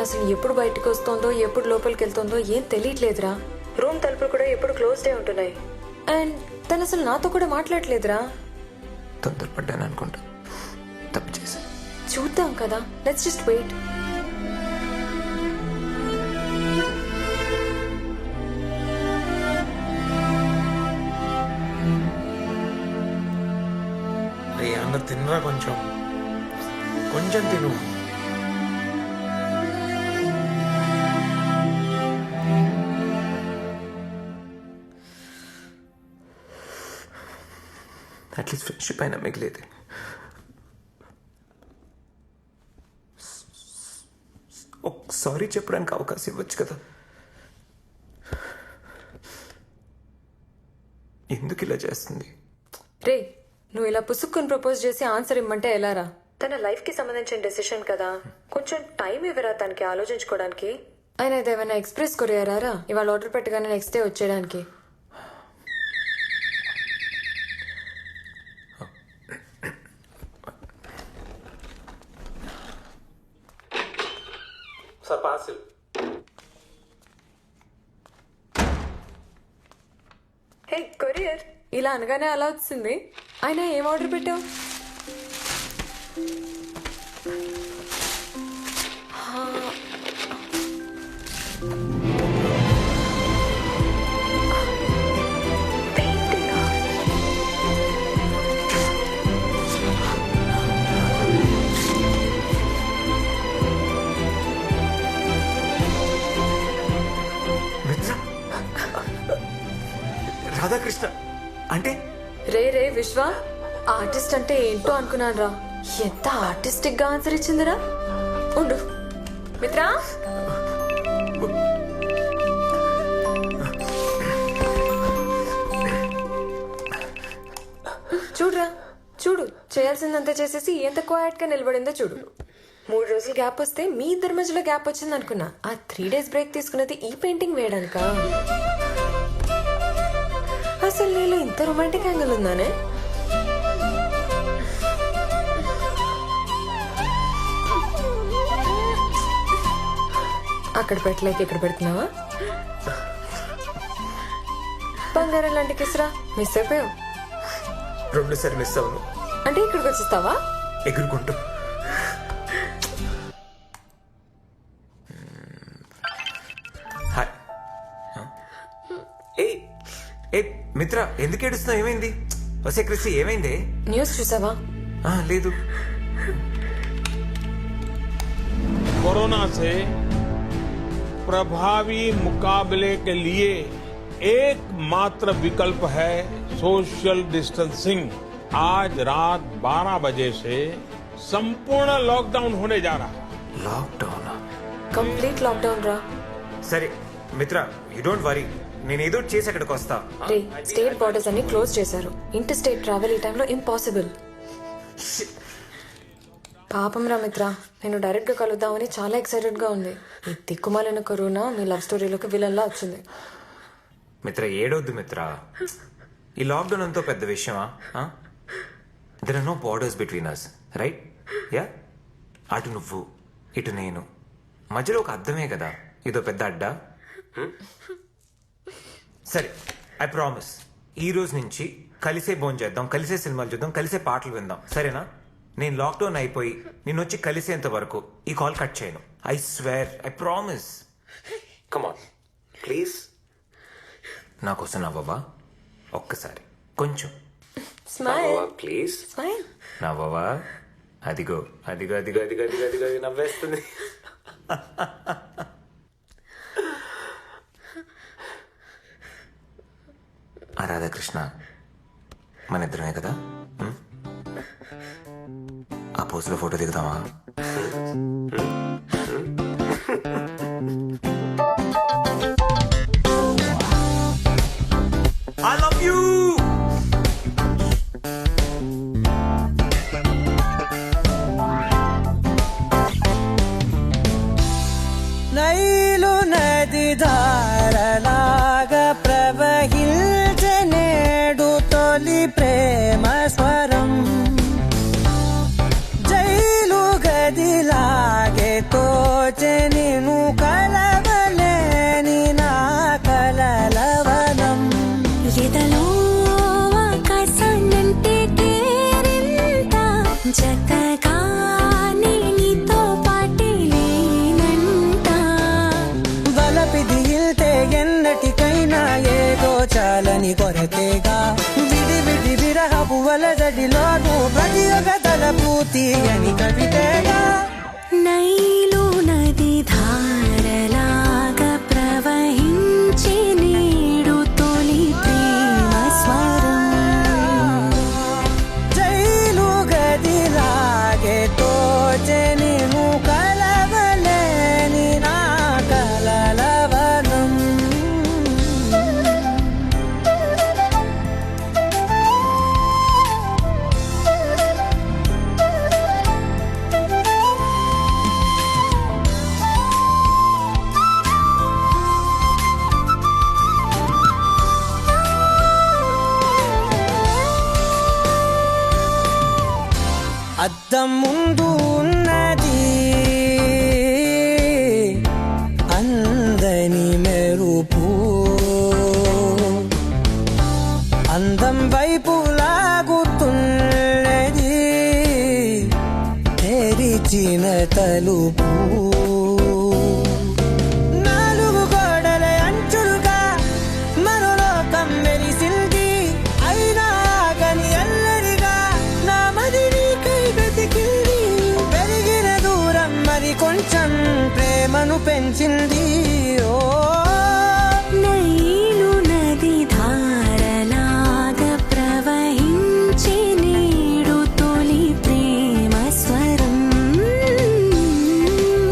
అసలు ఎప్పుడు బయటకు వస్తుందో ఎప్పుడు లోపలికి వెళ్తుందో ఏం తెలియట్లేదురా. రూమ్ తలుపులు కూడా ఎప్పుడు క్లోజ్డే ఉంటున్నాయి. అండ్ తను అసలు నాతో కూడా మాట్లాడలేదురా. తొందరపడ్డాను అనుకుంటా, తప్పు చేశా. చూద్దాం కదా, లెట్స్ జస్ట్ వెయిట్. రే అన్న తినరా, కొంచెం కొంచెం తిను. అట్లీస్ట్ ఫ్రెండ్షిప్ అయినా మిగిలేదు. సారీ చెప్పడానికి అవకాశం ఇవ్వచ్చు కదా. ఎందుకు ఇలా చేస్తుంది? రే, నువ్వు ఇలా పుసుక్కుని ప్రపోజ్ చేసి ఆన్సర్ ఇమ్మంటే ఎలారా? తన లైఫ్ కి సంబంధించిన డెసిషన్ కదా, కొంచెం టైం ఇవ్వరా తనకి ఆలోచించుకోవడానికి. ఆయన ఏదైనా ఎక్స్ప్రెస్ కొరియారా ఇవాళ ఆర్డర్ పెట్టగానే నెక్స్ట్ డే వచ్చేయడానికి? Sir parcel. హే కొరియర్, ఇలా అనగానే అలా వచ్చింది. ఆయన ఏం ఆర్డర్ పెట్టావు? రాధాకృష్ణ అంటే? రే రే విశ్వ, ఆర్టిస్ట్ అంటే ఏంటో అనుకున్నాను రా. ఎంత ఆర్టిస్టిక్ గా ఆన్సర్ ఇచ్చిందిరా. ఉండు మిత్రా. చూడురా, చూడు, చేయాల్సిందంతా చేసేసి ఎంత క్వైట్ గా నిలబడిందో చూడు. 3 రోజులు గ్యాప్ వస్తే మీ ఇద్దరి మధ్యలో గ్యాప్ వచ్చింది అనుకున్నా. ఆ 3 days బ్రేక్ తీసుకున్నది ఈ పెయింటింగ్ వేయడానికా? అసలు నీలో ఇంత రొమాంటిక్ యాంగిల్ ఉందానే? అక్కడ పెట్టలేక ఇక్కడ పెడుతున్నావా? బంగారం లాంటి కిసరా మిస్ అయిపోయావు. 2 సార్లు మిస్ అవును అంటే ఇక్కడికి వచ్చిస్తావా ఎగురుకుంటూ? హాయ్. ఏ ఏ మిత్ర, ఎందుకు ఏడుస్తున్నావు? ఏమైంది? వసే క్రిస్టి, ఏమైంది? న్యూస్ చూసావా? లేదు. कोरोना से प्रभावी मुकाबले के लिए एकमात्र विकल्प है सोशल डिस्टेंसिंग। आज रात 12 बजे से संपूर्ण लॉकडाउन होने जा रहा है। లాక్డౌన్? కంప్లీట్ లాక్డౌన్ రా. సరే మిత్ర, యూ డోంట్ వరీ, నేను ఏదో చేసి అక్కడికి వస్తా. రే, స్టేట్ బార్డర్స్ అన్ని క్లోజ్ చేశారు. ఇంటర్ స్టేట్ ట్రావెల్ ఈ టైంలో ఇంపాసిబుల్. పాపం రా మిత్ర, నేను డైరెక్ట్ గా కలుద్దామని చాలా ఎక్సైటెడ్ గా ఉంది. ఈ తిక్కుమాలిన కరోనా మీ లవ్ స్టోరీలోకి విలన్లా వచ్చింది. మిత్ర ఏడవద్దు మిత్ర, ఈ లాక్డౌన్ అంతా పెద్ద విషయమా? There are no borders between us, right? Yeah, అటు నువ్వు ఇటు నేను, మధ్యలో ఒక అర్థమే కదా ఇదో పెద్ద అడ్డా. సరే, ఐ ప్రామిస్, ఈ రోజు నుంచి కలిసే భోజనం చేద్దాం, కలిసే సినిమాలు చూద్దాం, కలిసే పాటలు విందాం, సరేనా? నేను లాక్డౌన్ అయిపోయి నిన్ను వచ్చి కలిసేంత వరకు ఈ కాల్ కట్ చేయను. I swear, I promise. Come on please, నా కోసం నవ్వవా? ఒక్కసారి కొంచెం స్మైల్ ప్లీజ్. స్మైల్. నవ్వవా? అదిగో అదిగో అదిగో అదిగో అదిగో అదిగో నవ్వేస్తుంది. రాధాకృష్ణ మన ఇద్దరమే కదా? ఆ పోస్ట్లో ఫోటో దిగుదామా? I love you. నైలు నది ధారలాగా ప్రవహించనేడు తొలి ప్రేమ స్వరం, జైలు గదిలాగే తోచె నిన్ను కొరతేగా విడి విడి విరహపు వలజడిలోను ప్రతి ఒక్క తలపు తీయని కవితేగా నైలు నది ధారలాగా ప్రవహించి నీడు తొలి ప్రేమ స్వరం జైలు గదిలాగే తోచె నిను కలవలేని నా కలలవనం అద్దం ముందు ఉన్నది అందని మెరుపు అందం వైపు లాగుతున్నది తెరిచిన తలుపు నాలుగు గోడల అంచులుగా మరో లోకం వెలిసింది అయినా గని అల్లరిగా నా మదిని కై వెతికింది పెరిగిన దూరం మరి కొంచెం ప్రేమను పెంచింది ఓ నైలు నది ధారలాగా ప్రవహించి నీడు తొలి ప్రేమ స్వరం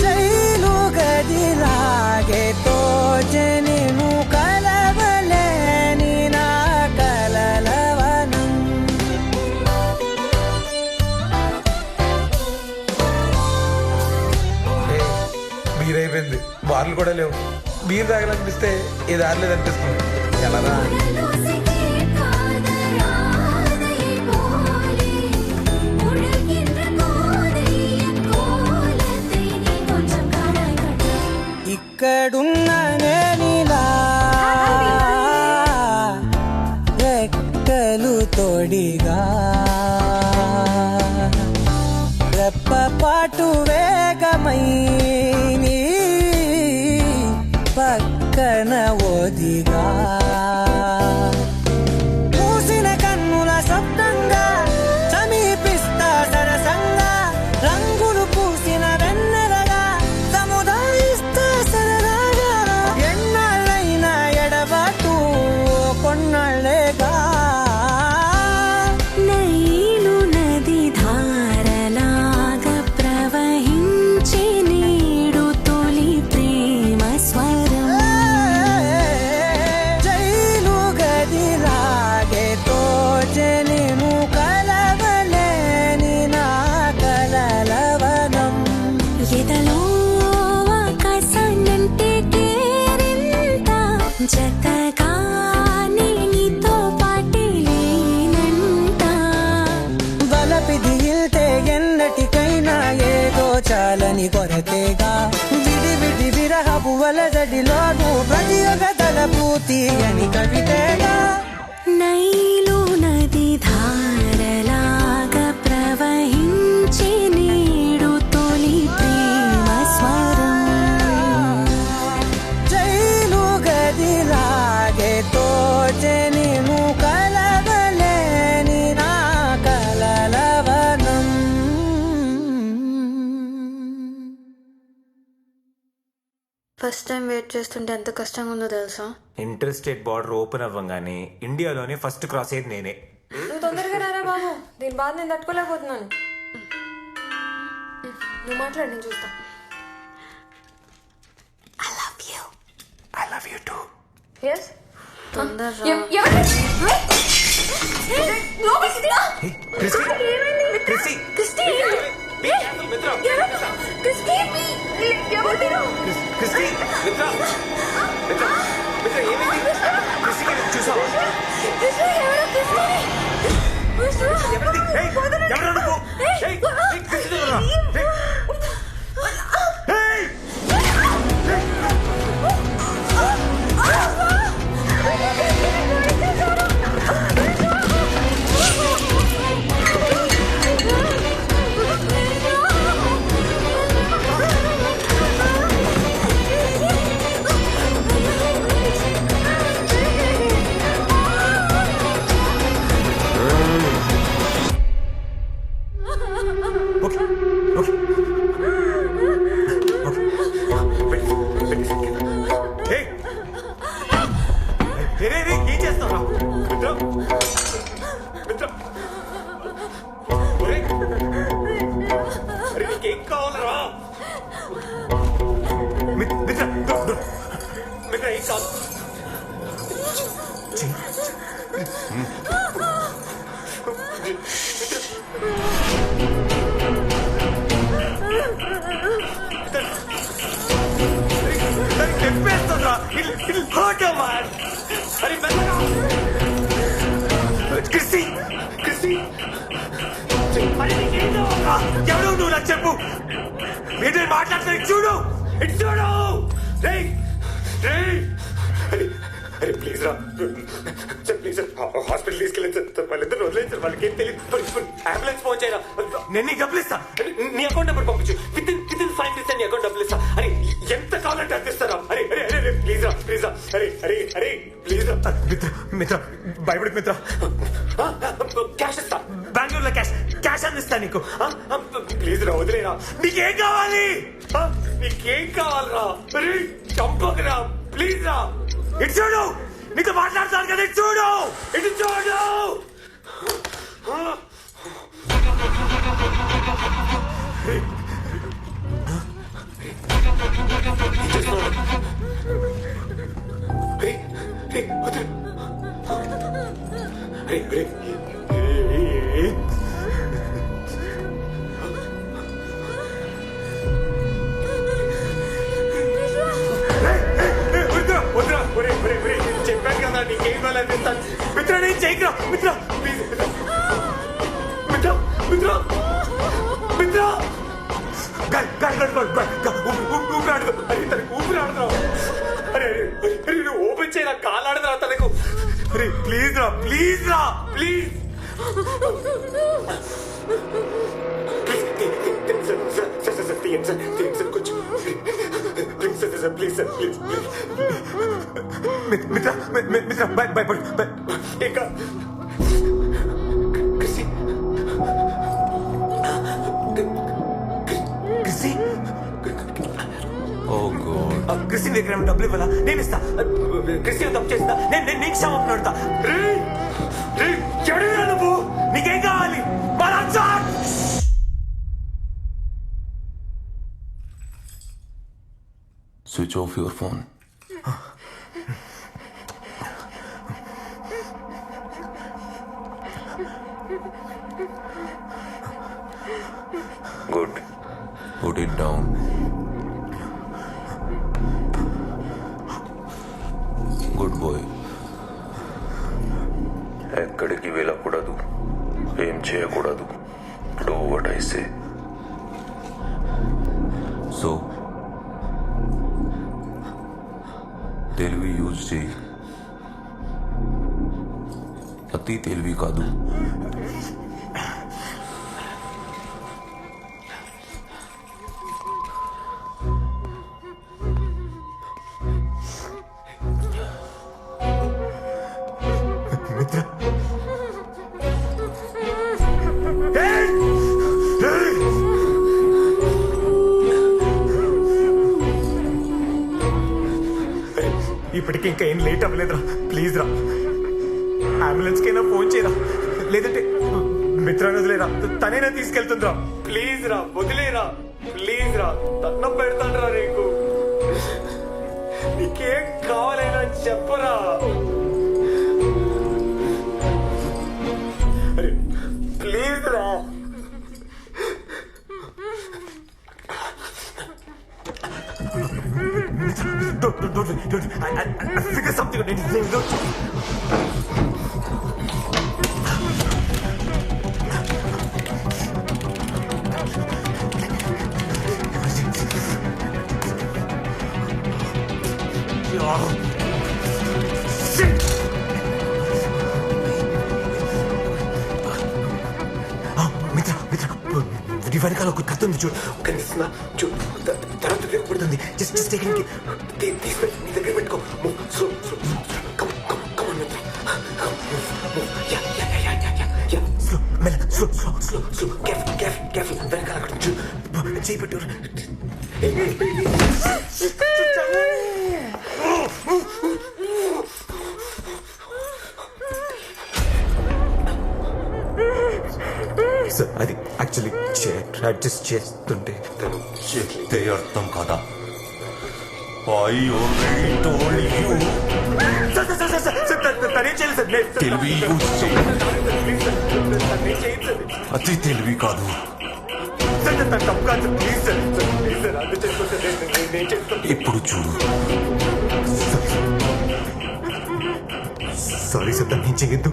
జైలు గదిలాగే తోచె నిను కలవలేని నా కలలవనం బీర్ అయిపోయింది, బార్లు కూడా లేవు. బీర్ తాగాలనిపిస్తే ఈ దారి లేదనిపిస్తుంది. ఎలా రా? ఇక్కడున్న నేనిలా రెక్కలు తోడిగా రెప్పపాటు వేగమై నీ పక్కన ఒదిగా మూసిన కన్నుల శబ్దంగా సమీపిస్తా సరసంగా రంగులు పూసిన వెన్నెలగా సముదాయిస్తా సరదాగా ఎన్నాళ్ళైనా ఎడబాటు కొన్నాళ్ళేగా నైలు నది ధారలాగా ప్రవహించి నీడు తొలి ప్రేమ స్వరం జైలు గదిలాగే తోచె నిను కలవలేని నా కలలవనం ఎదలో ఆకాశాన్నంటే కేరింత జతగా నీతో పాటే లేనంట బలపిదిల్తే ఎన్నటికైనా ఏదో చాలని కొరతేగా విడి విడి విరహపు వలజడిలోను ప్రతి ఒక్క తలపు తీయని కవితేగా నైలు నది ధారలాగా ప్రవహించి నీడు తొలి ప్రేమ స్వరం జైలు గదిలాగే తోచె నిను కలవలేని నా కలలవనం ఫస్ట్ టైం వెయిట్ చేస్తుంటే ఎంత కష్టంగా ఉందో తెలుసా? ఇంటర్ స్టేట్ బార్డర్ ఓపెన్ అవ్వగానే ఇండియాలోనే ఫస్ట్ క్రాస్ అయ్యేది నేనే. నువ్వు తొందరగా రారా బాబు, దీని బాధ నేను తట్టుకోలేకపోతున్నాను. నువ్వు మాట్లాడి, నేను చూస్తా. I love you too. Yes తొందరగా మిత్ర ఒరేయ్, అరే నీకేం కావాలరా మిత్ర మిత్ర ఏం కాదు చెప్పేస్తుందా అరే క్రిస్టి క్రిస్టి ఎవరు నువ్వు నాకు చెప్పు మీరు మాట్లాడుతున్నా చూడు ఇటు చూడు రేయ్ రేయ్ అరే ప్లీజ్ రా సార్ ప్లీజ్ సార్ హాస్పిటల్ తీసుకెళ్ళండి సార్ వాళ్ళిద్దరు వదిలేదు సార్ వాళ్ళకి ఏం తెలియదు అంబులెన్స్ ఫోన్ చేయరా నేను నీకు డబ్బులు ఇస్తా నీ అకౌంట్ నెంబర్ పంపించు విత్ ఇన్ 5 minutes నీ అకౌంట్ డబ్బులు ఇస్తా అరే ఎంత కావాలంటే అందిస్తారా అరే అరే అరే ప్లీజ్ రా ప్లీజ్ రా అరే అరే అరే ప్లీజ్ రా మిత్ర మిత్ర భయపడి మిత్ర క్యాష్ ఇస్తా బెంగళూరులో క్యాష్ అందిస్తా నీకు ప్లీజ్ రా వదిలేరా నీకేం కావాలి నీకేం కావాలరా అరే చంపకరా ప్లీజ్ రా ఇటు చూడు నీతో మాట్లాడతాను కదా ఇటు చూడు ఇటు చూడు చెప్పాను కదా నీకేం కావాలనిపిస్తాను మిత్ర నేను చేయకురా మిత్ర ప్లీజ్ మిత్ర మిత్ర మిత్ర అరే నువ్వు ఓపెన్ చేయరా కాలాడదురా తనకు అరే ప్లీజ్ రా ప్లీజ్ రా ప్లీజ్ కొంచెం ప్లీజ్ సార్ ప్లీజ్ మిత్ర మిత్ర భయపడు ఇంకా క్రిస్టియన్ దగ్గర డబ్బులు ఇవ్వాలా నేను ఇస్తా క్రిస్టియన్ తప్పు చేస్తా నేను నీకు క్షమాపణ పెడతా నువ్వు నీకేం కావాలి switch off your phone good put it down good boy ఎక్కడికి వెళ్ళకూడదు ఏం చేయకూడదు do what I say so తెలివి యూజ్ చేయి అతి తెలివి కాదు ఇప్పటికి ఇంకా ఏం లేట్ అవ్వలేదురా ప్లీజ్ రా అంబులెన్స్ కైనా ఫోన్ చేయరా లేదంటే మిత్రాన్ని వదిలేరా తనైనా తీసుకెళ్తుందిరా ప్లీజ్ రా వదిలేరా ప్లీజ్ రా తన్నం పెడతాను రా నీకు నీకేం కావాలైనా చెప్పరా అరే ప్లీజ్ రా Don't. I figure something out. Don't. మిత్ర వెనకాల ఒక కత్తి ఉంది చూడు కనిపిస్తుందా చూడు తర్వాత పడుతుంది జస్ట్ టేక్ తీసుకొని నీ దగ్గర పెట్టుకో స్లో స్లో మెల్ల స్లో కేర్ఫుల్ వెనకాల అక్కడ చూడు చేయి పెట్టు సార్ అది యాక్చువల్లీ అడ్జస్ట్ చేస్తుంటే తను చెప్తే అర్థం కదా I already told you. తెలివి అతి తెలివి కాదు. ఇప్పుడు చూడు. సారీ సార్ తను ఏం చేయొద్దు.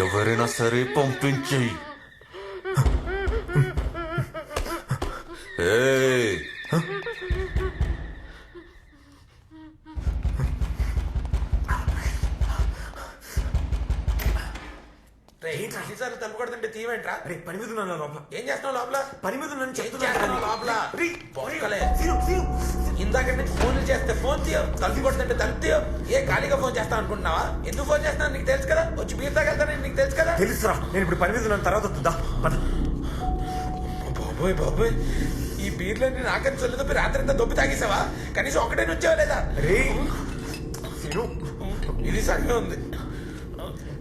ఎవరైనా సరే పంపించేయి. ఎన్నిసార్లు తలుపు కొడుతుంటే తీవేంట్రా? పని మీద ఉన్నాను లోపల. ఏం చేస్తున్నావు లోపల? పని మీద ఉన్నాను ఏం చేస్తున్నావు లోపల? పోనీకలే. ఇందాక నుంచి ఫోన్లు చేస్తే ఫోన్ తీయవు, తలుపు కొడుతుంటే తలుపు తీయవు. ఏ ఖాళీగా ఫోన్ చేస్తావు అనుకుంటున్నావా? ఎందుకు ఫోన్ చేస్తాను నీకు తెలుసు కదా. వచ్చి బీర్ తాగలుగుతానని నీకు తెలుసు కదా. తెలుసురా, నేను ఇప్పుడు పని మీద ఉన్నాను. తర్వాత వస్తుందా? బాబోయ్ బాబోయ్, ఈ బీర్లన్నీ నాకని చల్లు దొప్పి రాత్రి అంతా దొప్పి తాగేసావా? కనీసం ఒకటే వచ్చావా లేదా? ఇది సరిగా ఉంది.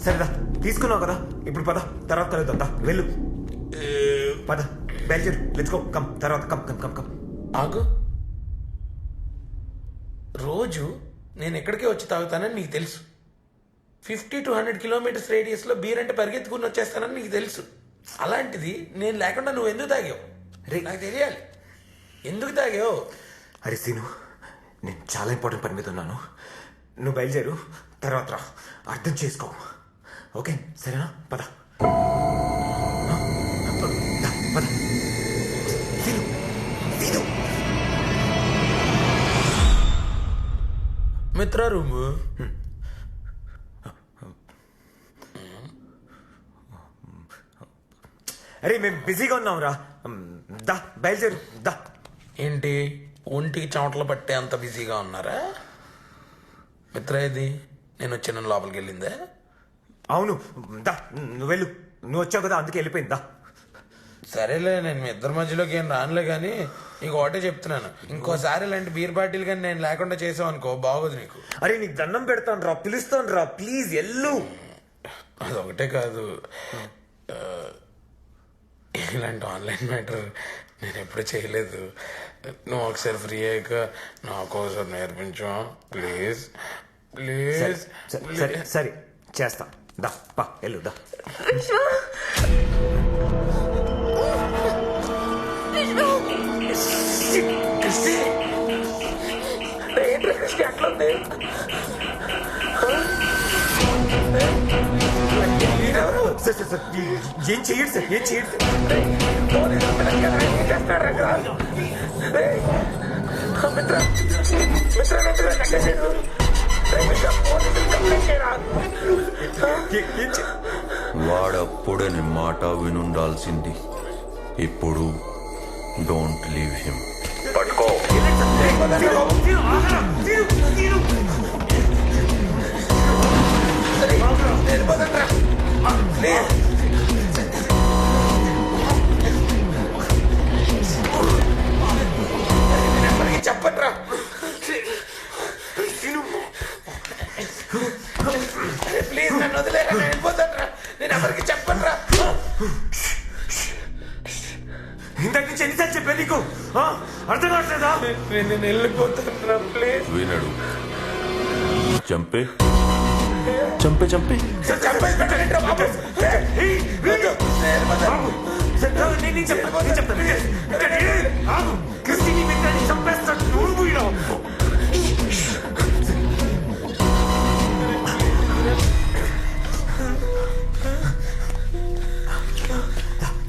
సరేదా, తీసుకున్నావు కదా, ఇప్పుడు పద, తర్వాత కలుద్దా. వెళ్ళు, పద, బయలుదేరు. Let's go. కమ్, తర్వాత కమ్ కమ్ కమ్ కమ్. ఆగు. రోజు నేను ఎక్కడికే వచ్చి తాగుతానని నీకు తెలుసు. 50 to 100 కిలోమీటర్స్ రేడియస్లో బీర్ అంటే పరిగెత్తుకుని వచ్చేస్తానని నీకు తెలుసు. అలాంటిది నేను లేకుండా నువ్వు ఎందుకు తాగావు? నాకు తెలియాలి, ఎందుకు తాగావు? అరే సీను, నేను చాలా ఇంపార్టెంట్ పని మీద ఉన్నాను. నువ్వు బయలుదేరు, తర్వాత రా. అర్థం చేసుకో, ఓకే? సరేనా? పద పద. సీను, సీను. మిత్ర రూము. అరే మేము బిజీగా ఉన్నాం రా. దా, బయలుదేరు దా. ఏంటి ఒంటికి చెమటలు పట్టే అంత బిజీగా ఉన్నారా? మిత్ర ఏది? నేను వచ్చిన లోపలికి వెళ్ళిందే? అవును, దా, నువ్వు వెళ్ళు. నువ్వు వచ్చావు కదా, అందుకే వెళ్ళిపోయిందా. సరేలే, నేను మీ ఇద్దరి మధ్యలోకి ఏం రానులే, కానీ నీకు ఒకటే చెప్తున్నాను, ఇంకోసారి ఇలాంటి బీర్ బాటిల్ కానీ నేను లేకుండా చేసావు అనుకో, బాగోదు నీకు. అరే నీకు దండం పెడతాను రా, పిలుస్తాను రా, ప్లీజ్ ఎల్లు. అదొకటే కాదు, ఇలాంటి ఆన్లైన్ మ్యాటర్ నేను ఎప్పుడు చేయలేదు. నువ్వు ఒకసారి ఫ్రీ అయ్యాక నా కోసం నేర్పించు ప్లీజ్ ప్లీజ్. సరే సరే చేస్తా. దా పా, వెళ్ళు దా. అట్లుంది. ఏం చెయ్యడు సార్, ఏం చెయ్యడు వాడప్పుడే నీ మాట వినుండాల్సింది. ఇప్పుడు డోంట్ లీవ్ హిమ్. పట్టుకో. చెప్పట్రా, ప్లీజ్ నన్ను వదిలేరా, నేను వెళ్ళిపోతాను. నేను ఎవరికి చెప్పట్రా. ఇంతకు నుంచి ఎన్నిసార్లు చెప్పా నీకు? అర్థం కావట్లేదా? నేను వెళ్ళిపోతాను ప్లీజ్. వినడు. చంపే చంపే చంపే చంపేసి పెట్టండి బాబు.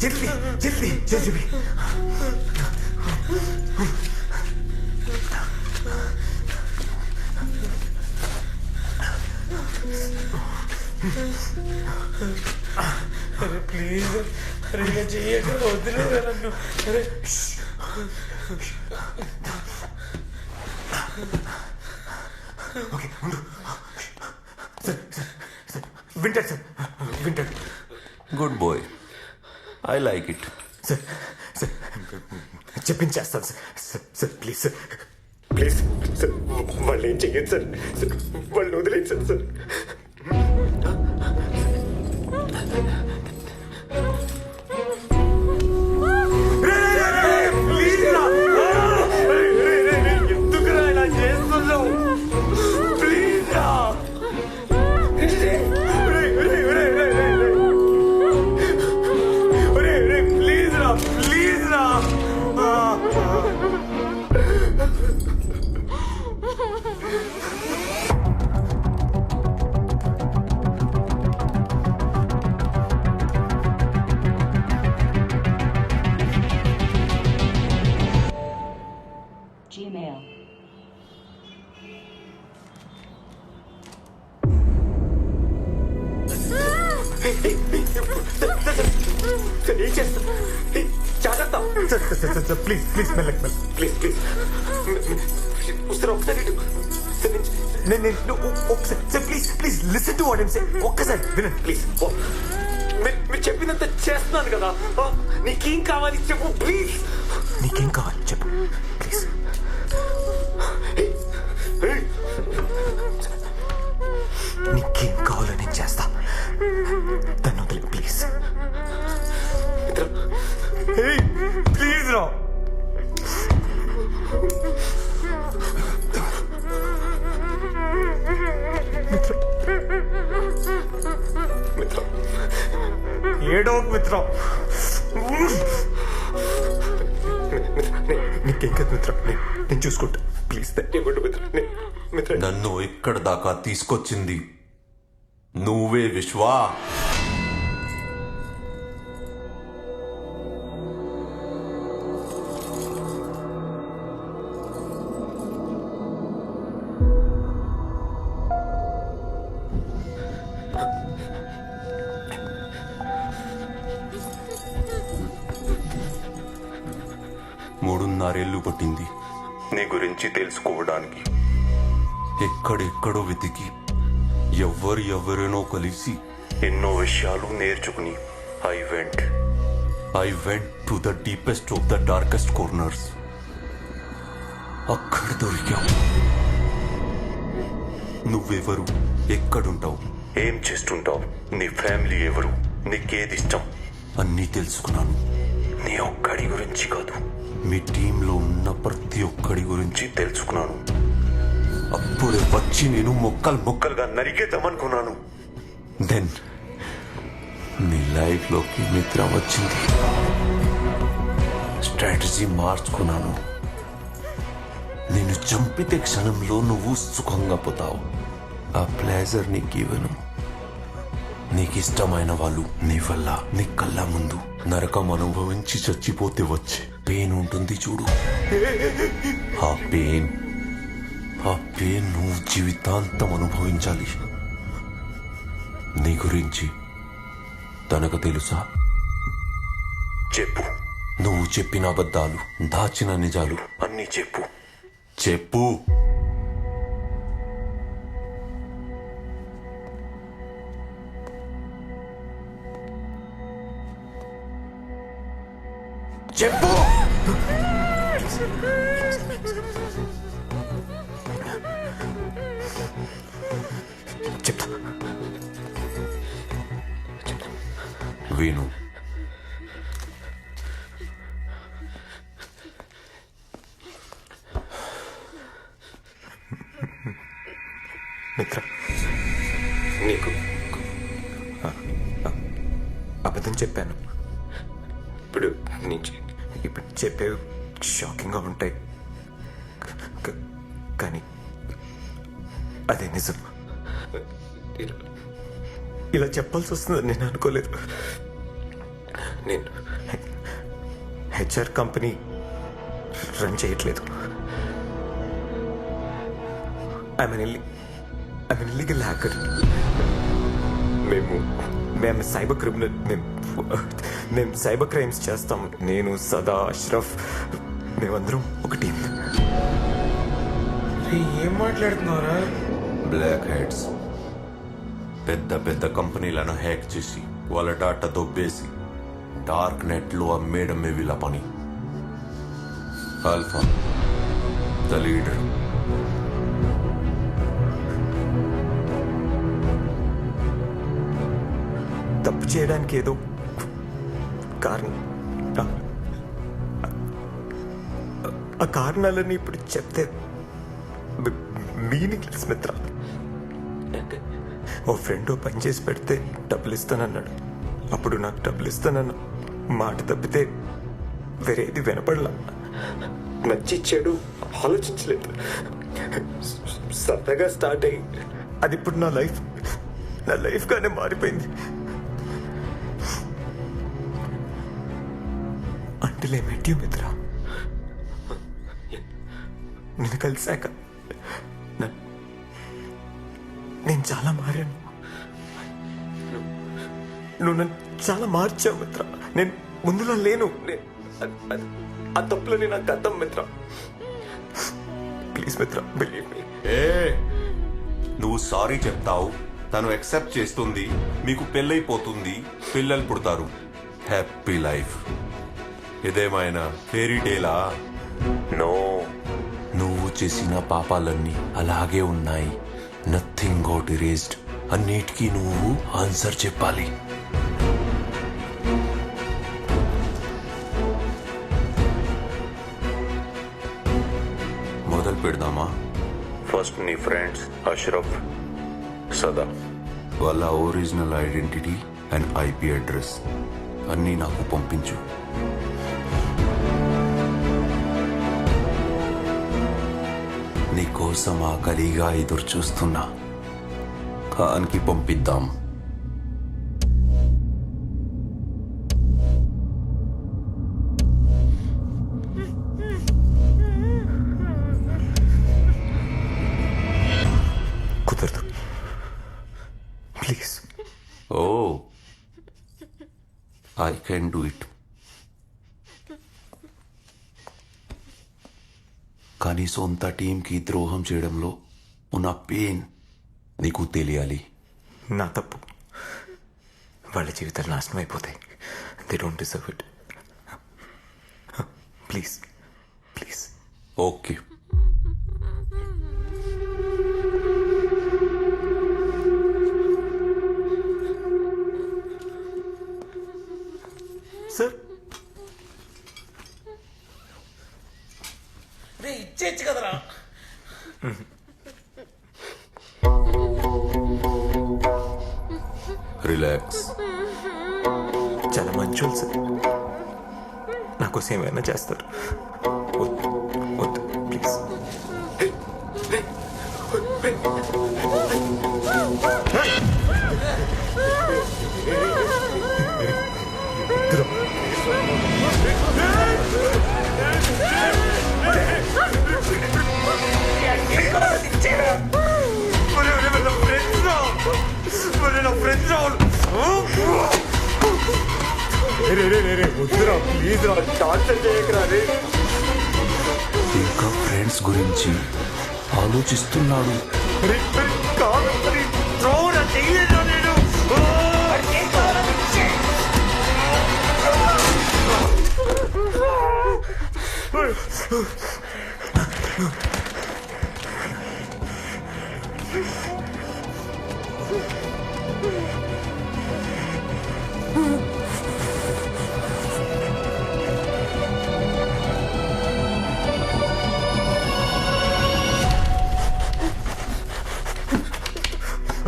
జల్దీ జల్దీ జల్దీ. అరే ప్లీజ్ అరే ఇలా చెయ్యక వదిలేరా నన్ను. అరే ఓకే ఉండు సార్ సార్ సార్ వింటాడు సార్ వింటాడు. Good boy, I like it. Sir sir చెప్పించేస్తాను sir sir sir please sir please sir వాళ్ళు ఏం చెయ్యదు సార్ సార్ వాళ్ళు వదిలేదు సార్ సార్. ఎందుకురా ఇలా చేస్తున్నావు? ప్లీజ్ రా. ప్లీజ్ రా ప్లీజ్ రా. Gmail. సార్ ఏం చేస్తా జాగ్రత్త sir sir sir sir please please మెల్లకి మెల్ల ప్లీజ్ ప్లీజ్ సార్ ఒకసారి నేను ఒకసారి sir please please listen to what I'm say. ఒక్కసారి వినండి ప్లీజ్. మీరు చెప్పినంత చేస్తున్నాను కదా. నీకేం కావాలి చెప్పు ప్లీజ్. నీకేం కావాలి చెప్పు ప్లీజ్. నీకేం కావాలో నేను చేస్తా. తను వదిలే ప్లీజ్ ప్లీజ్ రా. మిత్ర ఏడో మిత్ర నీకేం కదా మిత్ర నేను చూసుకుంటా ప్లీజ్. మిత్ర నన్ను ఇక్కడ దాకా తీసుకొచ్చింది నువ్వే విశ్వా. మూడున్నరేళ్లు పట్టింది నీ గురించి తెలుసుకోవడానికి. ఎక్కడెక్కడో వెతికి ఎవరెనో కలిసి ఎన్నో విషయాలు నేర్చుకుని I went to the deepest of the darkest corners. అక్కడ దొరికావు. నువ్వెవరు, ఎక్కడుంటావు, ఏం చేస్తుంటావు, నీ ఫ్యామిలీ ఎవరు, నీకేది ఇష్టం అన్నీ తెలుసుకున్నాను. నీ ఒక్కడి గురించి కాదు, మీ టీంలో ఉన్న ప్రతి ఒక్కడి గురించి తెలుసుకున్నాను. అప్పుడే వచ్చి నేను ముక్కలుగా నరికేద్దామనుకున్నాను. దెన్ నీ లైఫ్లోకి మిత్ర వచ్చింది. స్ట్రాటజీ మార్చుకున్నాను. నేను చంపితే క్షణంలో నువ్వు సుఖంగా పోతావు. ఆ ప్లేజర్ నీకు ఇవ్వను. నీకు ఇష్టమైన వాళ్ళు నీ వల్ల నీ కళ్ళ ముందు నరకం అనుభవించి చచ్చిపోతే వచ్చే పెయిన్ ఉంటుంది చూడు. ఆ పెయిన్ నువ్వు జీవితాంతం అనుభవించాలి. నీ గురించి తనకు తెలుసా? చెప్పు. నువ్వు చెప్పిన అబద్ధాలు, దాచిన నిజాలు అన్నీ చెప్పు. చెప్పు. చెప్పు. చెప్తా. విను. మిత్ర, నీకు అబద్ధం చెప్పాను. ఇప్పుడు చెప్పేవి షాకింగ్గా ఉంటాయి, కానీ అదే నిజం. ఇలా చెప్పాల్సి వస్తుందని నేను అనుకోలేదు. నేను హెచ్ఆర్ కంపెనీ రన్ చేయట్లేదు. I'm N illegal hacker. మేము సైబర్ క్రిమినల్ మేము సైబర్ క్రైమ్స్ చేస్తాం. నేను, సదా, అష్రఫ్ మేమందరం ఒక టీం. ఏం మాట్లాడుతున్నారా? బ్లాక్ హెడ్స్ పెద్ద పెద్ద కంపెనీలను హ్యాక్ చేసి వాళ్ళ డాటా దొబ్బేసి డార్క్ నెట్లో అమ్మేయడమే వీళ్ళ పని. Alpha the leader. తప్పు చేయడానికి ఏదో కారణం. ఆ కారణాలన్నీ ఇప్పుడు చెప్తే మీనింగ్లెస్ మిత్ర. ఓ ఫ్రెండ్ పని చేసి పెడితే డబ్బులు ఇస్తానన్నాడు. అప్పుడు నాకు డబ్బులు ఇస్తానన్న మాట తప్పితే వేరేది వినపడలా. నచ్చి చెడు ఆలోచించలేదు. సరదాగా స్టార్ట్ అయ్యి అది ఇప్పుడు నా లైఫ్గానే మారిపోయింది. అంటలే మెట్యూ మిత్ర, నేను కలిసాక నేను చాలా మారాను. నువ్వు నన్ను చాలా మార్చావు మిత్ర. నేను ముందులా లేను. ఆ తప్పులని నాకు అర్థం మిత్ర. ప్లీజ్ మిత్ర, బిలీవ్ మీ. నువ్వు సారీ చెప్తావు, తను యాక్సెప్ట్ చేస్తుంది, మీకు పెళ్ళైపోతుంది, పిల్లలు పుడతారు, హ్యాపీ లైఫ్. ఇదేమైనా ఫెయిరీ టేలా? నో, నువ్వు చేసిన పాపాలన్నీ అలాగే ఉన్నాయి. Nothing got erased. అన్నిటికీ నువ్వు ఆన్సర్ చెప్పాలి. మొదలు పెడదామా? ఫస్ట్ నీ ఫ్రెండ్స్ అష్రఫ్, సదా, వాళ్ళ original identity and IP address అన్నీ నాకు పంపించు. నీకోసం ఆకలిగా ఎదురు చూస్తున్నా. ఖాన్కి పంపిద్దాం. కుదరదు, please. Oh, I can do it. కానీ సొంత టీంకి ద్రోహం చేయడంలో ఉన్న పెయిన్ నీకు తెలియాలి. నా తప్పు. వాళ్ళ జీవితాలు నాశనం అయిపోతాయి. They don't deserve it. Please please. Okay. Sir, ఇచ్చేచ్చు కదరా. రిలాక్స్. చాలా మంచోళ్ళు సార్. నాకోసం ఏమైనా చేస్తారు. వద్దు వద్దు, ప్లీజ్. ఇంకా ఫ్రెండ్స్ గురించి ఆలోచిస్తున్నాడు.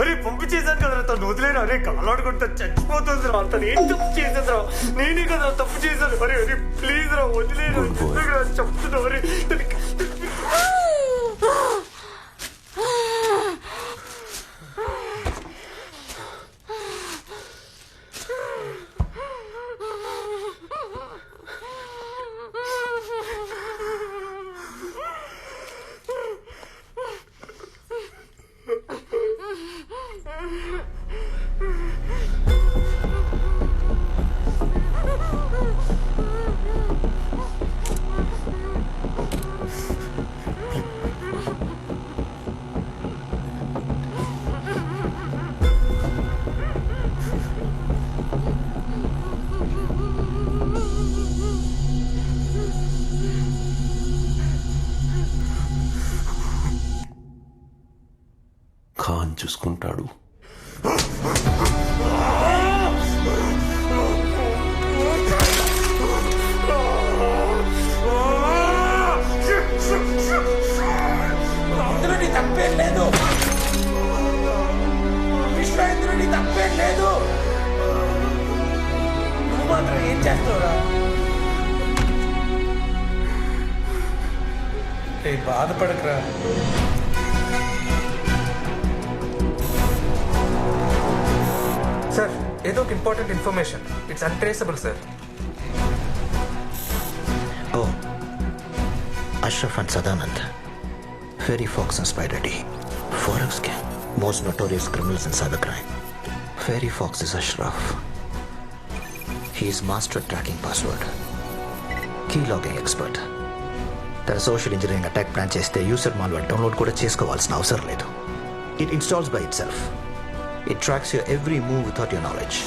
అరే పంపించేశాను కదరా, తను వదిలేను. అరే కాలాడుకుంటా చచ్చిపోతుంది రా. తను ఏం తప్పు చేసేది రా? నేనే కదా తప్పు చేశాను. అరే అరే ప్లీజ్ రా, వదిలేను. చెప్తున్నా. అరే చూసుకుంటాడు. ఇందులో నీ తప్పేం లేదు విశ్వ, ఇందులో నీ తప్పేం లేదు. నువ్వు మాత్రం ఏం చేస్తావురా? బాధపడకరా. సార్ ఏదో ఒక important information. It's untraceable sir. Oh, Ashraf and Sadanand, Fairy Fox and Spider D, Forex gang, most notorious criminals in cybercrime. Fairy Fox is Ashraf. He is master at tracking password, key logging expert. తన social engineering attack plan చేస్తే user malware download కూడా చేసుకోవాల్సిన అవసరం లేదు. It installs by itself. It tracks your every move without your knowledge.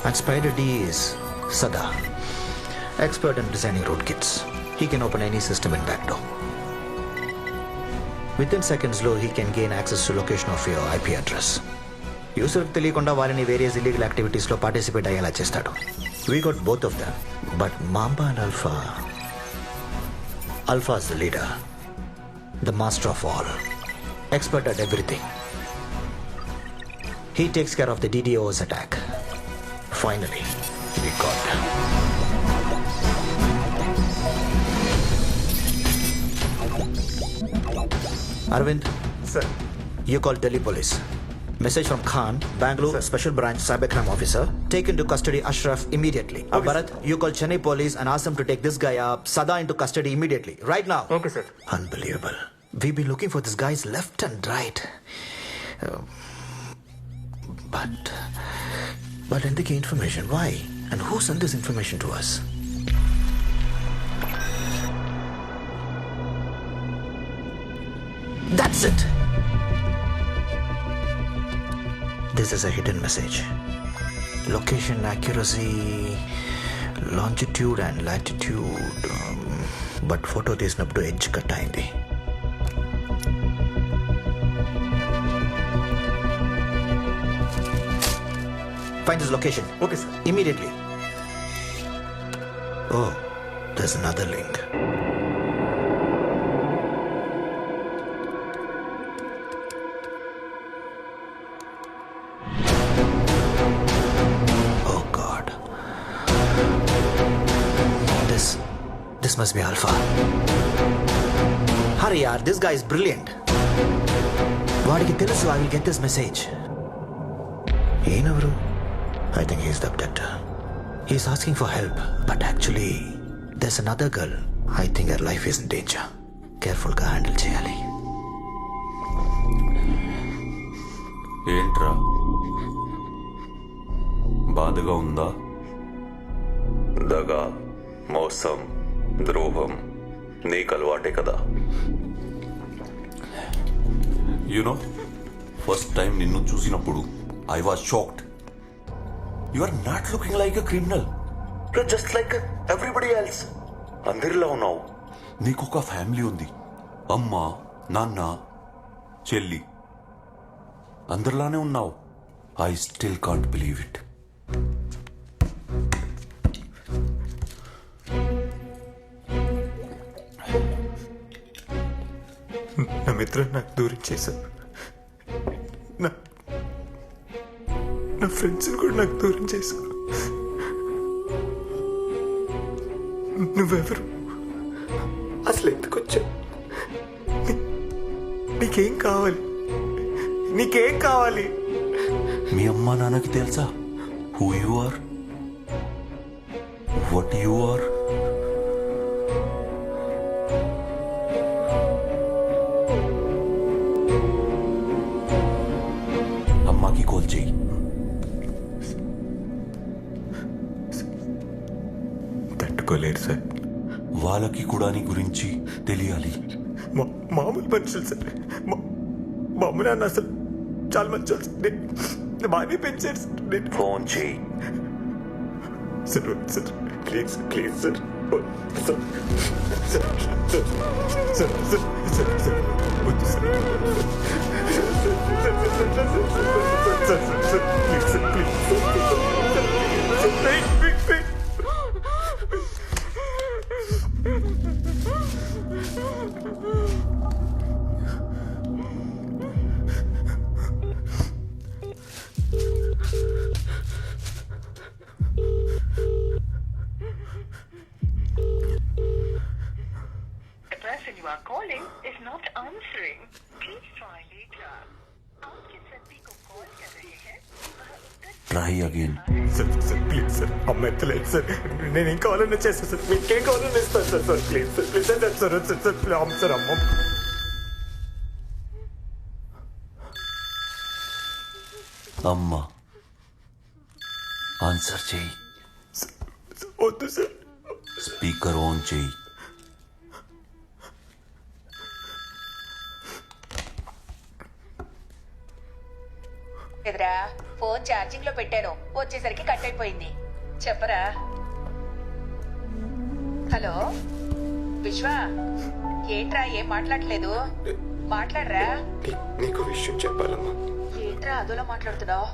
And spider D is Sada, expert in designing rootkits. He can open any system in backdoor. Within seconds, he can gain access to location of your IP address. User తెలియకుండా వారిని various illegal యాక్టివిటీస్లో participate అయ్యేలా చేస్తాడు. We got both of them. But Mamba and Alpha is the leader, the master of all, expert at everything. He takes care of the DDoS attack. Finally, we got them. Arvind, sir, you call Delhi police. Message from Khan, Bangalore, Special Branch Cybercrime Officer. Take into custody Ashraf immediately. Okay, Bharat, you call Chennai police and ask them to take this guy up, Sada, into custody immediately. Right now. Okay, sir. Unbelievable. We've been looking for this guys left and right. But in the information, why? And who sent this information to us? That's it. This is a hidden message. Location accuracy, longitude and latitude. But photo తీసినప్పుడు edge cut అయింది. Find his location. Okay, sir. Immediately. Oh, there's another link. Oh God. This must be Alpha. Hurry, yaar. This guy is brilliant. వాడికి తెలుసు I will get this message. Yenavaru? I think he's the abductor. He's asking for help, but actually, there's another girl. I think her life is in danger. Careful గా handle చేయాలి. ఏంట్రా బాధగా ఉందా? దగా, మోసం, ద్రోహం నీకు అలవాటే కదా. యునో ఫస్ట్ టైం నిన్ను చూసినప్పుడు I was shocked. You are not looking like a criminal. You are just like everybody else. అందరిలా ఉన్నావు. నీకు ఒక ఫ్యామిలీ ఉంది. అమ్మ, నాన్న, చెల్లి. అందరిలానే ఉన్నావు. I still can't believe it. నా మిత్రుడు నాకు దూరం చేశావు. నా ఫ్రెండ్స్ని కూడా నాకు దూరం చేశావు. నువ్వెవరు? అసలు ఎందుకు వచ్చావు? నీకేం కావాలి? నీకేం కావాలి? మీ అమ్మా నాన్నకి తెలుసా who you are, what you are? అమ్మాకి కాల్ చేయి. తట్టుకోలేరు సార్. వాళ్ళకి కూడా నీ గురించి తెలియాలి. మామూలు మనుషులు సార్. మా అమ్మ నాన్న అసలు చాలా మంచి బాగానే పెంచారు సార్. ఫోన్ చేయి. Sir sir please please sir sir sir sir sir sir sir వద్దు sir. The person you are calling is not answering. Please try later. आप किस व्यक्ति को कॉल कर रहे हैं? Try again. Sir please sir అమ్మ ఎత్తలేదు సార్. నేను ఇంకా కావాలన్నా చేస్తాను సార్. మీకేం కావాలన్నా ఇస్తాను sir. Sir please sir please sir sir sir sir sir అమ్మ అమ్మ ఆన్సర్ చేయి. వద్దు సార్. స్పీకర్ ఆన్ చేయి. ఎదురా ఫోన్ ఛార్జింగ్ లో పెట్టాను, వచ్చేసరికి కట్ అయిపోయింది. చెప్పరా. హలో విశ్వ, ఏంట్రా ఏం మాట్లాడలేదు? మాట్లాడరా. నీకు విషయం చెప్పాలమ్మా. ఏంట్రా అదోలా మాట్లాడుతున్నావు?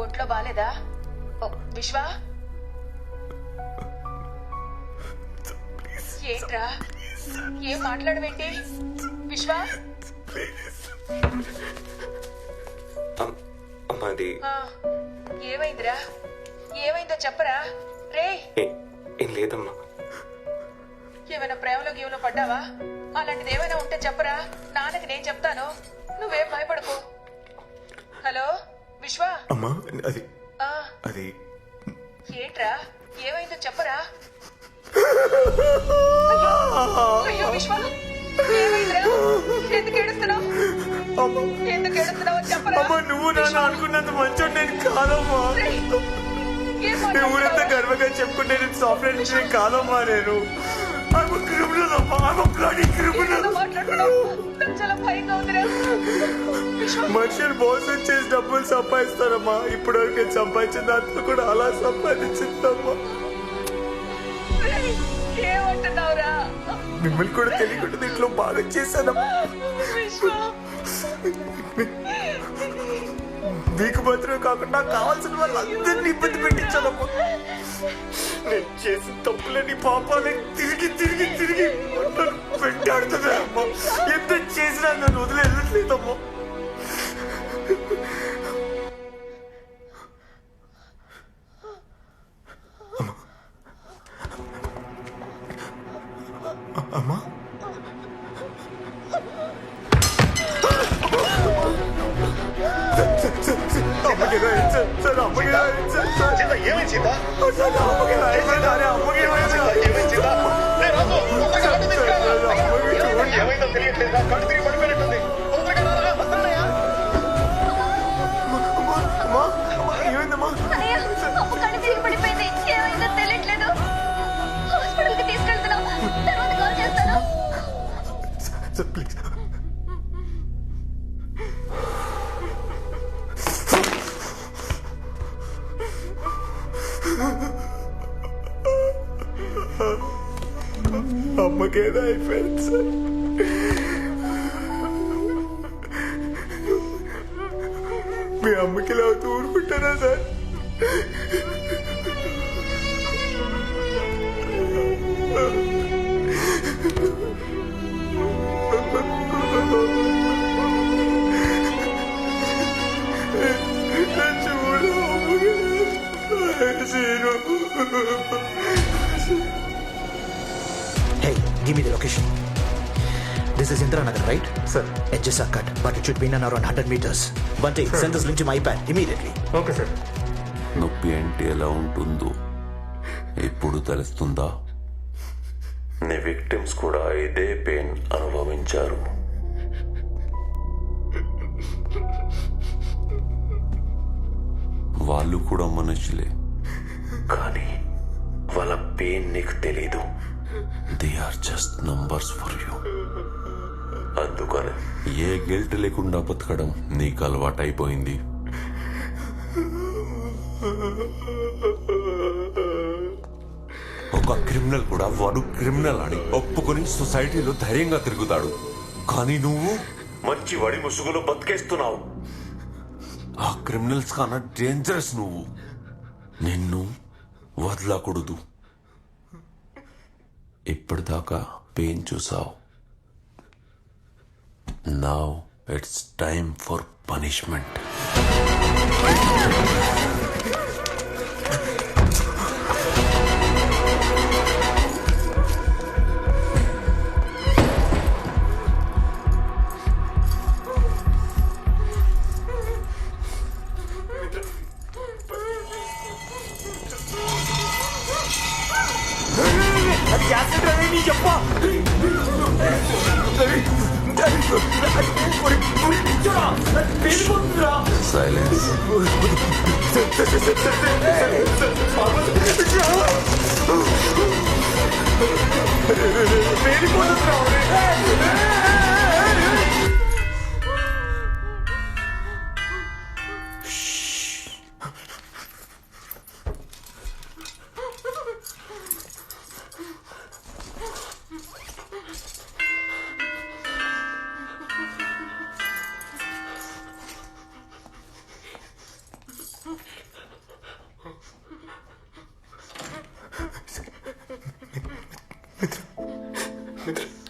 ఒంట్లో బాలేదా? విశ్వ ఏంట్రా ఏం మాట్లాడవేంటి? విశ్వ అమ్మాది ఏమైందిరా? ఏమైందో చెప్పరా. రే ఏం లేదమ్మా. ఏమైనా ప్రేమలో గీవలో పడ్డావా? అలాంటిది ఏమైనా ఉంటే చెప్పరా, నాన్నకి నేను చెప్తాను. నువ్వేం భయపడకు. హలో విశ్వ. అమ్మా అది అది ఏంట్రా ఏమైందో చెప్పరా. అయ్యో విశ్వ, ఏమైందిరా? ఎందుకు ఏడుస్తున్నావు? ఎందుకు ఏడుస్తున్నావు చెప్పరా. నువ్వు నన్ను అనుకున్నంత మంచోడు నేను కాదమ్మా. నేను ఊరంతా గర్వంగా చెప్పుకుంటే నేను సాఫ్ట్వేర్ ఇంజనీర్ కాదమ్మా. నేను క్రిమినల్ అమ్మా. క్రిమినల్. చాలా భయంగా ఉందిరా. మనుషులు మోసం చేసి డబ్బులు సంపాదిస్తారమ్మా. ఇప్పటివరకు నేను సంపాదించిన దాంట్లో కూడా అలా సంపాదించిందమ్మా. ఏమంటున్నావురా? మిమ్మల్ని కూడా తెలియకుండా దీంట్లో బాగా చేశానమ్మా. మీకు మాత్రమే కాకుండా కావాల్సిన వాళ్ళందరినీ ఇబ్బంది పెట్టించాలమ్మా. నేను చేసిన తప్పులని పాపాలని తిరిగి తిరిగి తిరిగి వెంటాడుతున్నాయమ్మా. ఎంత చేసినా నన్ను వదిలి వెళ్ళట్లేదమ్మా. అమ్మా పడిపోయింది. ఏమైందో తెలియట్లేదు. హాస్పిటల్కి తీసుకెళ్తున్నాం. తర్వాత కాల్ చేస్తాను. ప్లీజ్. అమ్మకేదో అయిపోయింది సార్. మీ అమ్మకి ఇలా ఊరుకుంటారా సార్? చూడు Hey, give me the location. This is Indira Nagar, right? Sir. Edges are cut, but it should be in and around 100 meters. Bunty, send this link to my iPad immediately. Okay, sir. నొప్పి అంటే ఎలా ఉంటుందో ఇప్పుడు తెలుస్తుందా? నీ victims కూడా ఇదే pain అనుభవించారు. వాళ్ళు కూడా మనుషులే, కానీ వాళ్ళ పెయిన్ నీకు తెలీదు. They are just numbers for you. అందుకని ఏ గిల్ట్ లేకుండా బతకడం నీకు అలవాటైపోయింది. ఒక క్రిమినల్ కూడా వాడు క్రిమినల్ అని ఒప్పుకొని సొసైటీలో ధైర్యంగా తిరుగుతాడు. కానీ నువ్వు మంచి వాడి ముసుగులో బతికేస్తున్నావు. ఆ క్రిమినల్స్ కన్నా డేంజరస్ నువ్వు. నిన్ను వదలకూడదు. ఇప్పటిదాకా పెయిన్ చూసావు. Now it's time for punishment. Silence.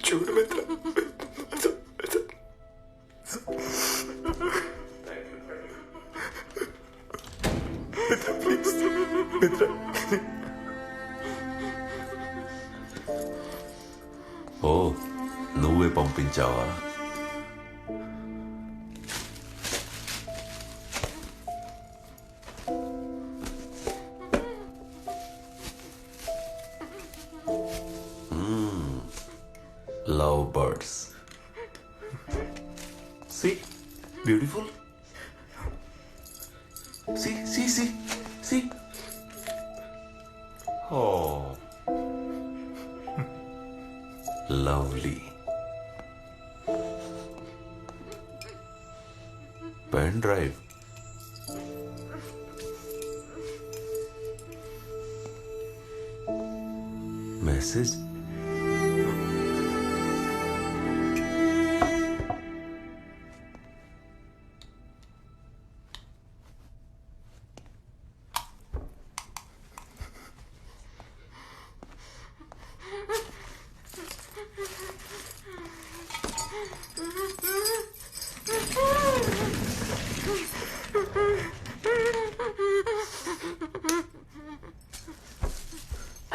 చూడు మిత్ర, ప్లీజ్ మిత్ర. ఓ, నువ్వే పంపించావా? Love birds. See, beautiful. See. Oh, lovely. Pen drive. Message.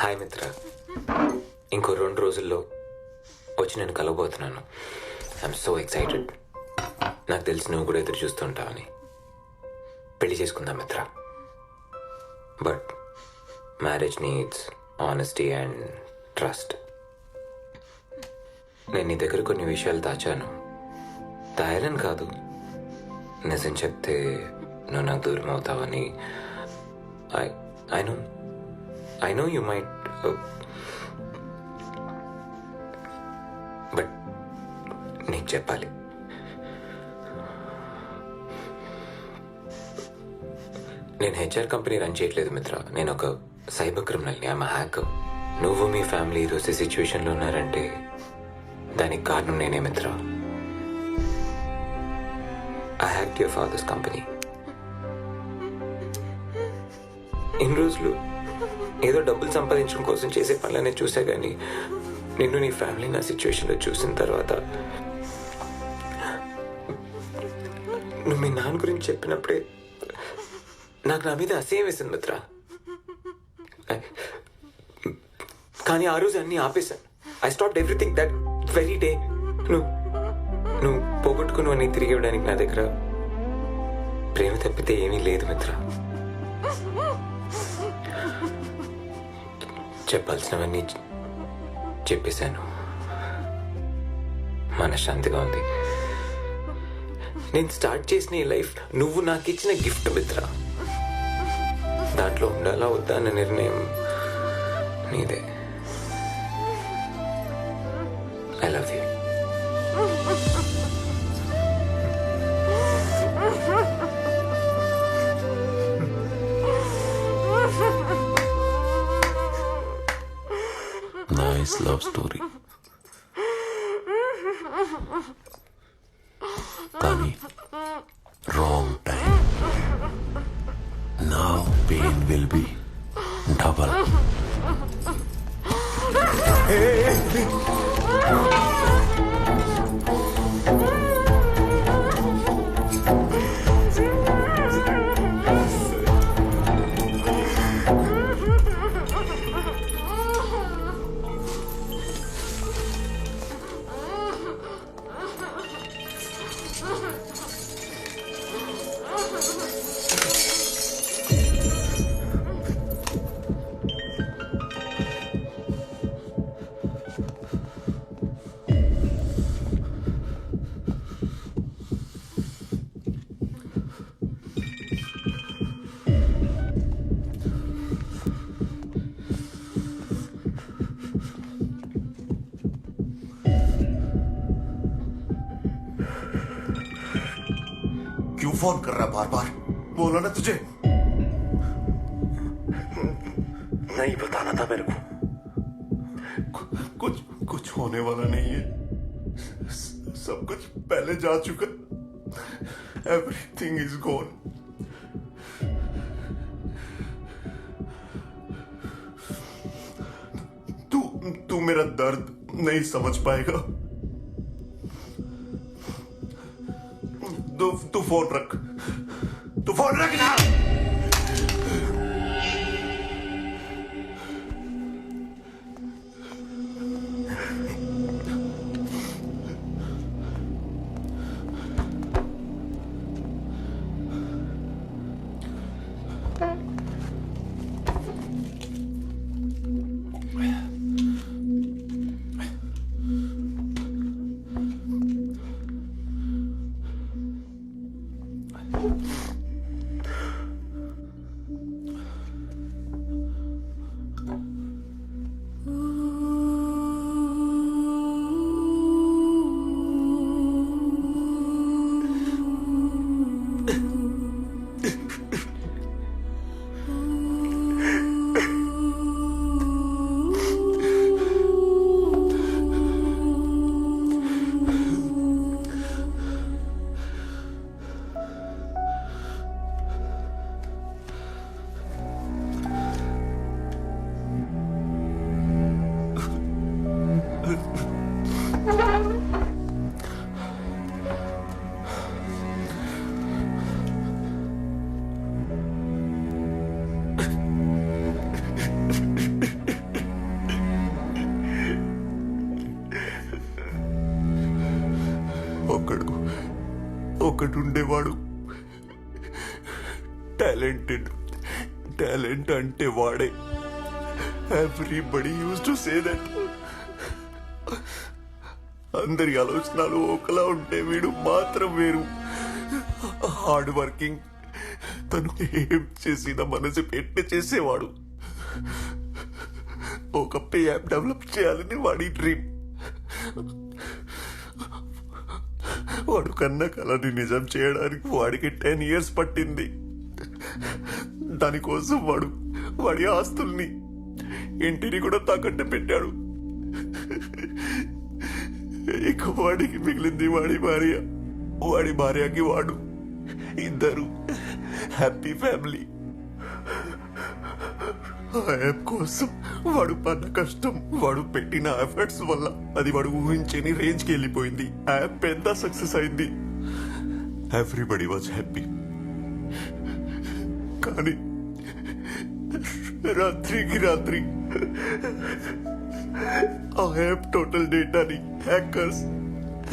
Hi మిత్ర, ఇంకో 2 రోజుల్లో వచ్చి నేను కలవబోతున్నాను. I'm so excited. నాకు తెలిసి నువ్వు కూడా ఎదురు చూస్తుంటావని. పెళ్లి చేసుకుందాం మిత్ర. But marriage needs honesty and trust. నేను నీ దగ్గర కొన్ని విషయాలు దాచాను. దాయాలని కాదు, నిజం చెప్తే నువ్వు నాకు దూరం అవుతావని. I know you might, but నీకు చెప్పాలి. నేను హెచ్ఆర్ కంపెనీ రన్ చేయట్లేదు మిత్ర. నేను ఒక సైబర్ క్రిమినల్ని. I'm hacker. నువ్వు మీ ఫ్యామిలీ ఈరోజు సిచ్యువేషన్లో ఉన్నారంటే దానికి కారణం నేనే మిత్ర. I hacked your father's company. ఇన్ని రోజులు ఏదో డబ్బులు సంపాదించడం కోసం చేసే పనులనే చూసా, కానీ నిన్ను నీ ఫ్యామిలీ నా సిచ్యువేషన్లో చూసిన తర్వాత నువ్వు మీ నాన్న గురించి చెప్పినప్పుడే నాకు నా మీద అసహ్యం వేసింది మిత్ర. కానీ ఆ రోజు అన్నీ ఆపేశాను. I stopped everything that very day. నువ్వు పోగొట్టుకుని తిరిగి ఇవ్వడానికి నా దగ్గర ప్రేమ తప్పితే ఏమీ లేదు మిత్ర. చెప్పాల్సినవన్నీ చెప్పేశాను. మనశ్శాంతిగా ఉంది. నేను స్టార్ట్ చేసిన ఈ లైఫ్ నువ్వు నాకు ఇచ్చిన గిఫ్ట్ మిత్ర. దాంట్లో ఉండాలా వద్దా అన్న నిర్ణయం నీదే. I love you. Nice love story. కానీ wrong time. डबल क्यों फोन कर रहा बार बार? बोला ना तुझे नहीं बताना था मेरे को। कुछ कुछ होने वाला नहीं है, सब कुछ पहले जा चुका। Everything is gone. तू मेरा दर्द नहीं समझ पाएगा। तू फोन रख, तू फोन रख ना। ఒకడుండేవాడు టాలెంట్ అంటే వాడే. Everybody use to say that. అందరి ఆలోచనలు ఒకలా ఉంటే వీడు మాత్రం వేరు. హార్డ్ వర్కింగ్, తను ఏం చేసినా మనసు పెట్టి చేసేవాడు. ఒక పే యాప్ డెవలప్ చేయాలని వాడి డ్రీమ్. వాడు కన్న కలని నిజం చేయడానికి వాడికి 10 years పట్టింది. దానికోసం వాడి ఆస్తుల్ని, ఇంటిని కూడా తాకట్టు పెట్టాడు. ఇక వాడికి మిగిలింది వాడి భార్యకి వాడు. ఇద్దరు హ్యాపీ ఫ్యామిలీ. ఆ యాప్ కోసం వాడు పడ్డ కష్టం, వాడు పెట్టిన ఎఫర్ట్స్ వల్ల అది వాడు ఊహించని రేంజ్కి వెళ్ళిపోయింది. ఆ యాప్ పెద్ద సక్సెస్ అయింది. Everybody was happy. కానీ రాత్రికి రాత్రి ఆ యాప్ టోటల్ డేటాని హ్యాకర్స్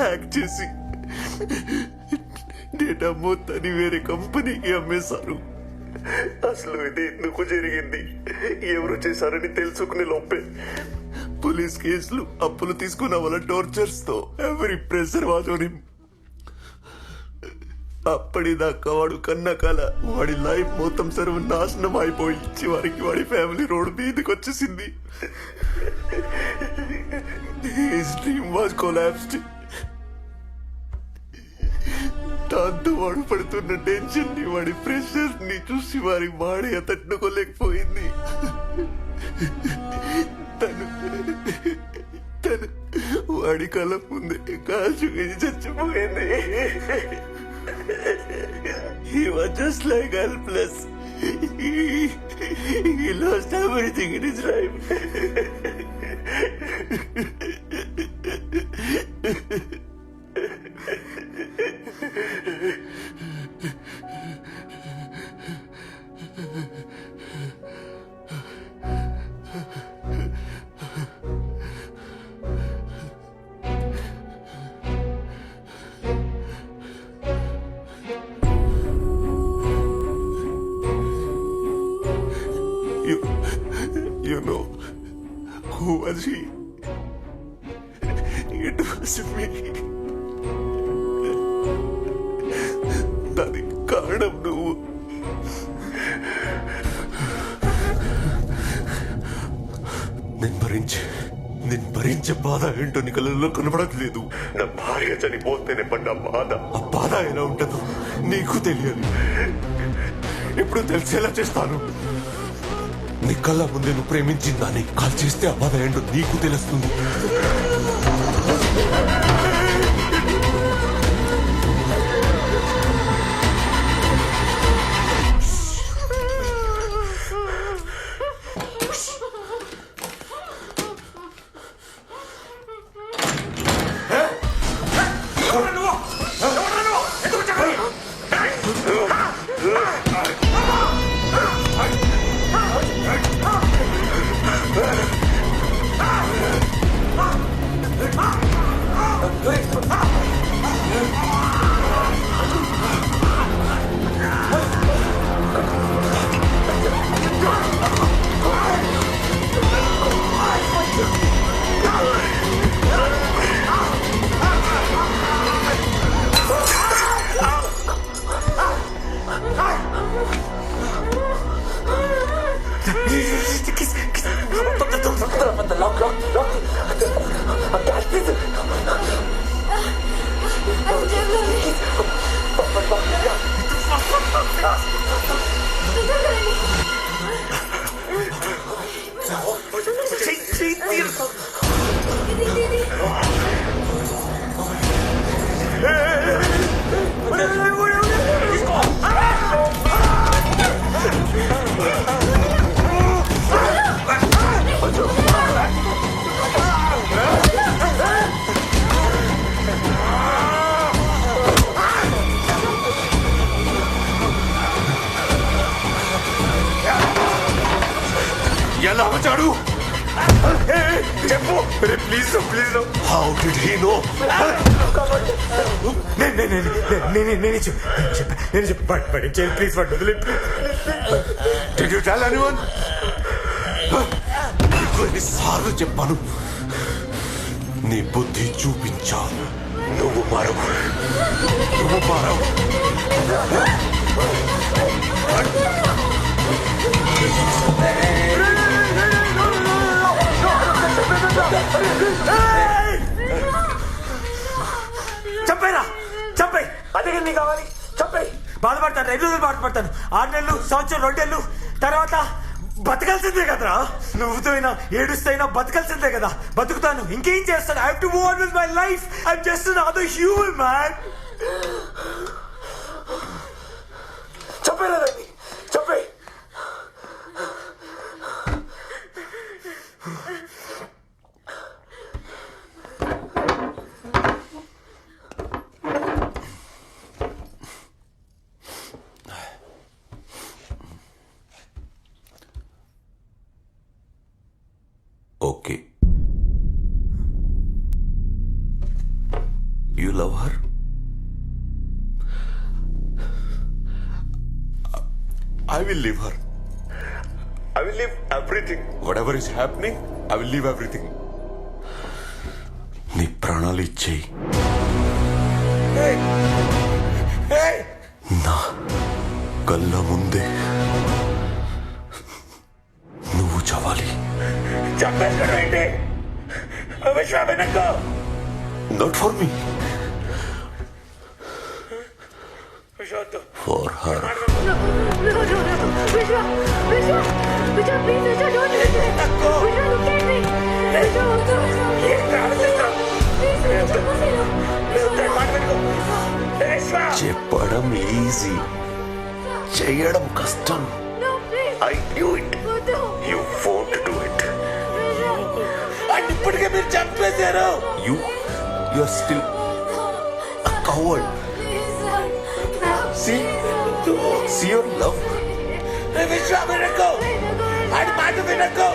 హ్యాక్ చేసి డేటా మొత్తాన్ని వేరే కంపెనీకి అమ్మేశారు. అసలు ఇది ఎందుకు జరిగింది, ఎవరు చేశారని తెలుసుకునే లోపే పోలీస్ కేసులు, అప్పులు తీసుకున్న వాళ్ళ టార్చర్స్ తో ఎవరి ప్రెషర్ వాజోని. అప్పటిదాకా వాడు కన్న కల, వాడి లైఫ్ మొత్తం సర్వనాశనం అయిపోయి చివరికి వాడి ఫ్యామిలీ రోడ్ మీదకి వచ్చేసింది. His dream was collapsed. దాంతో వాడు పడుతున్న టెన్షన్ ని, వాడి ప్రెషర్ ని చూసి వారి భార్య తట్టుకోలేకపోయింది. తను వాడి కళ్ళ ముందే కాల్చుకుని చచ్చిపోయింది. He was just like helpless. He lost everything in his life. You know, who was he? It was me. దానికి కారణం నువ్వు. నేను భరించే బాధ ఏంటో నీ కళ్ళల్లో కనబడట్లేదు. నా భార్య చనిపోతేనే పడ్డ బాధ, ఆ బాధ ఎలా ఉంటుందో నీకు తెలియాలి. ఇప్పుడు తెలిసేలా చేస్తాను. నీ కళ్ళ ముందే నువ్వు ప్రేమించిందని కాల్ చేస్తే ఆ బాధ ఏంటో నీకు తెలుస్తుంది. ఎలా వచ్చాడు చెప్పు. Please please. How did he no? Please did you tell anyone? నీకు ఎన్నిసార్లు చెప్పాను, నీ బుద్ధి చూపించా. నువ్వు మారవు. చంపేరా, చంపే. అదే నీ కావాలి, చంపే. బాధపడతాను, 5 రోజులు బాధపడతాను, 6 నెలలు, సంవత్సరం, 2 నెలలు తర్వాత బతకాల్సిందే కదరా. నువ్వుతో అయినా ఏడుస్తైనా బతకాల్సిందే కదా. బతుకుతాను, ఇంకేం చేస్తాను. I have to move on with my life. I am just another human man. చంపేరా దాన్ని, చంపే. Okay. You love her? I will leave her. I will leave everything. Whatever is happening, I will leave everything. నీ ప్రాణాలు ఇచ్చేయి. నా కళ్ళ ముందే నువ్వు చావాలి. Not for me. For her. చెప్పడం ఈజీ, చేయడం కష్టం. I knew it. You won't do it. And ఇప్పటికే మీరు చంపేశారు. You're still a coward. See your love. విశ్వ వినకు, ఆడి మాట వినకు.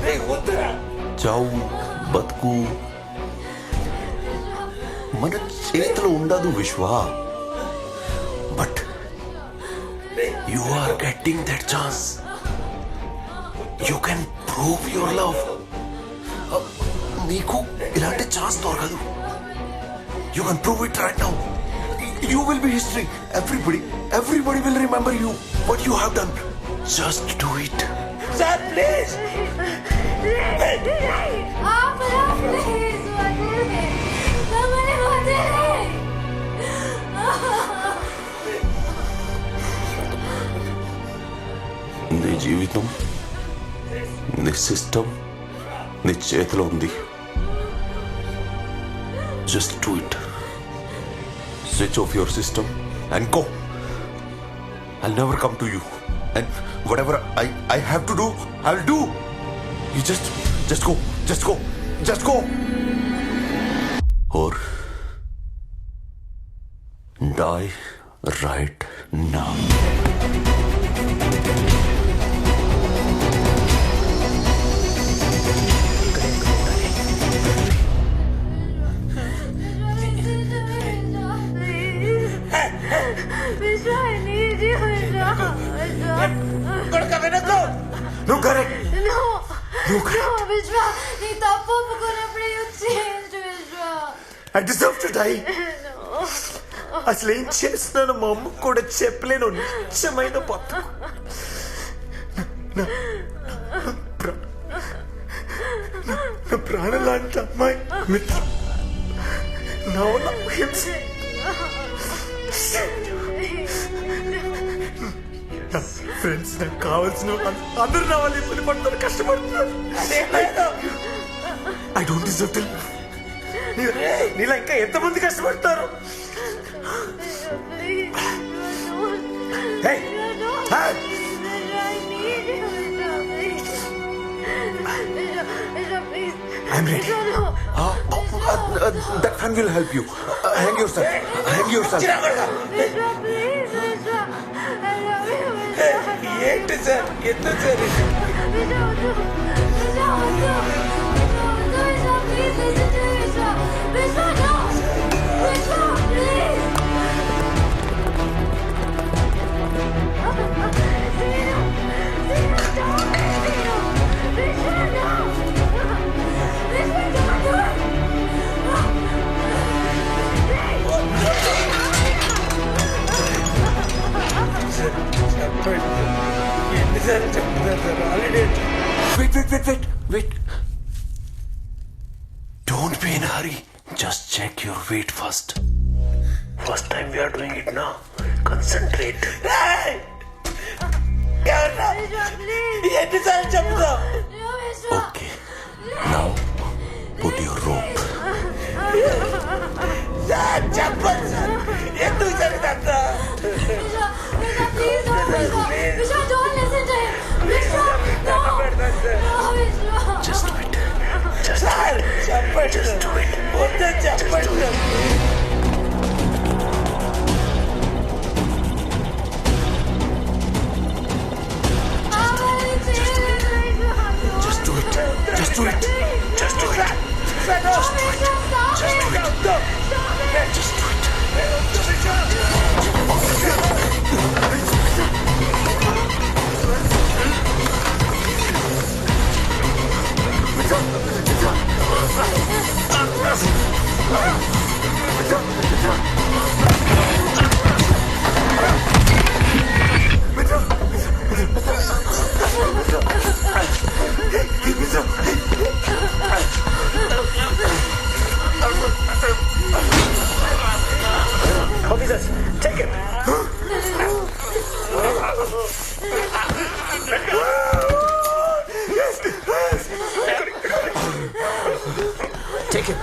నీకు వద్దురా. చావు బతుకు మన చేతిలో ఉండదు Vishwa. But you are getting that chance. You can prove your love. నీకు ఇలాంటి ఛాన్స్ దొరకదు. You can prove it right now. You will be history. Everybody will remember you. What you have done. Just do it. Sir, please. నీ జీవితం నీ system నీ చేతిలో ఉంది. Just do it. Switch off your system and go. I'll never come to you. And whatever I have to do, I'll do. You just go. Just go. Or die right now. కొడుక వినకు. నువ్వు correct. I deserve to die. అసలు ఏం చేస్తున్నాను మా అమ్మ కూడా చెప్పలేను. నిజమైన బతుకు. నా ప్రాణం లాంటి అమ్మాయి మిత్ర నా వల్ల హింస. ఫ్రెండ్స్ నాకు కావాల్సిన అందరూ నా వాళ్ళు ఇబ్బంది పడుతున్నారు, కష్టపడుతున్నారు. I don't deserve to live. నీలా ఇంకా ఎంతమంది కష్టపడతారు? Hey! Hey! I'm ready. That fan will help you. Hang yourself. ఏంటి సార్, ఎందుకు సార్? ఎన్నిసార్లు చెప్తున్నారు sir? Already. Wait. Don't be in a hurry. Just check your weight first. First time we are doing it now. Concentrate. ఎన్నిసార్లు చెప్తావు? Okay. Now put your rope. Sir చెప్పండి sir, ఎందుకు జరుగుతుందా? Just do it. Sir చెప్పండి. Just do it. వద్దని చెప్పండి. Just do it. Just do it. Just do it. Sir Just do it. Just do it. Just do it. Officers, check it. Take it.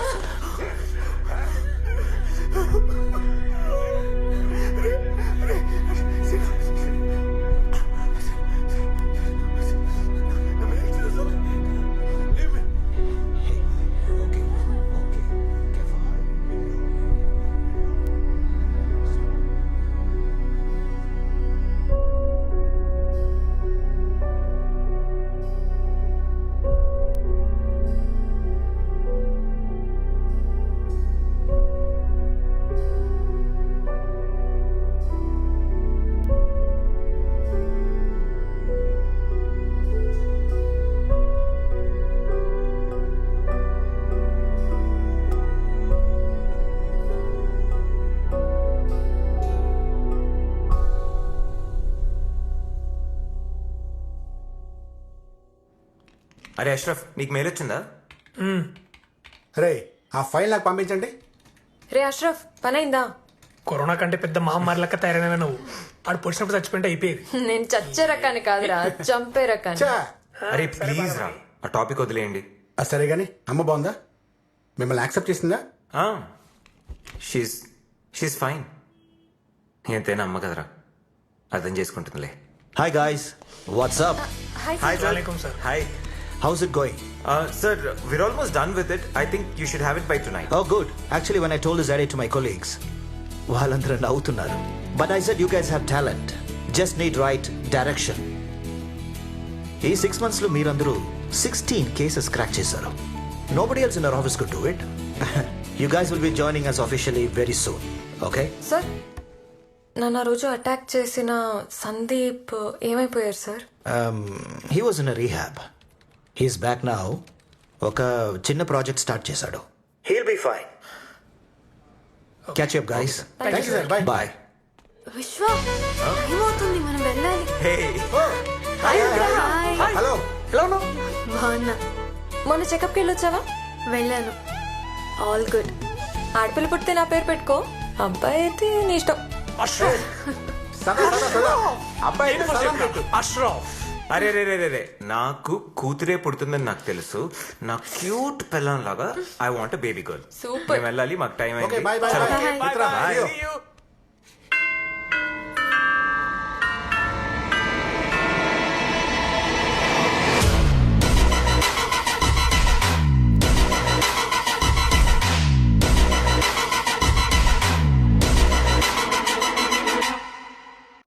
అరే అష్రఫ్, నీకు mail వచ్చిందా? రే ఆ file నాకు పంపించండి. రే Ashraf, పనైందా? Corona కంటే పెద్ద మహమ్మారి లెక్క తయారైనవే నువ్వు. ఆడు పొడిచినప్పుడు చచ్చిపోయింటే అయిపోయేది. నేను చచ్చే రకాన్ని కాదురా, చంపే రకాన్ని. చా అరే ప్లీజ్ రా, ఆ టాపిక్ వదిలేయండి. సరే కానీ అమ్మ బాగుందా? మిమ్మల్ని యాక్సెప్ట్ చేసిందా? She's fine. ఎంతైనా అమ్మ కదరా, అర్థం చేసుకుంటుందిలే. Hi guys, what's up? Hi hi sir. Walaikum, sir. Hi How's it going? Sir, we're almost done with it. I think you should have it by tonight. Oh good. Actually when I told this idea to my colleagues, వాళ్ళందరూ నవ్వుతున్నారు. But I said you guys have talent. Just need right direction. ఈ 6 months లో మీరందరూ 16 cases crack చేశారు. Nobody else in our office could do it. You guys will be joining us officially very soon. Okay? Sir, నన్ను ఆ రోజు attack చేసిన సందీప్ ఏమైపోయారు sir? He was in a rehab. He's back now. ఒక చిన్న project start చేశాడు. He'll be fine. Catch you up guys. Thank you sir. Bye Bye. Vishwa ఏమవుతుంది, మనం వెళ్ళాలి. హాయ్. హలో. ఎలా ఉన్నావు? బాగున్నా. మొన్న చెకప్కి వెళ్ళొచ్చావా? వెళ్ళాను. All good. ఆడపిల్ల పుట్టితే నా పేరు పెట్టుకో, అబ్బాయి అయితే నీ ఇష్టం. అష్రఫ్. అబ్బాయి అయితే సలాం పెట్టు. అష్రఫ్. అరే రే రే రే రే, నాకు కూతురే పుడుతుందని నాకు తెలుసు. నా క్యూట్ పిల్లం లాగా I want baby girl. Super. మేము వెళ్ళాలి, మాకు టైం ఓకే అయింది. బాయ్ బాయ్ చలో. Bye. Bye. Mitra, Bye. see you. See you.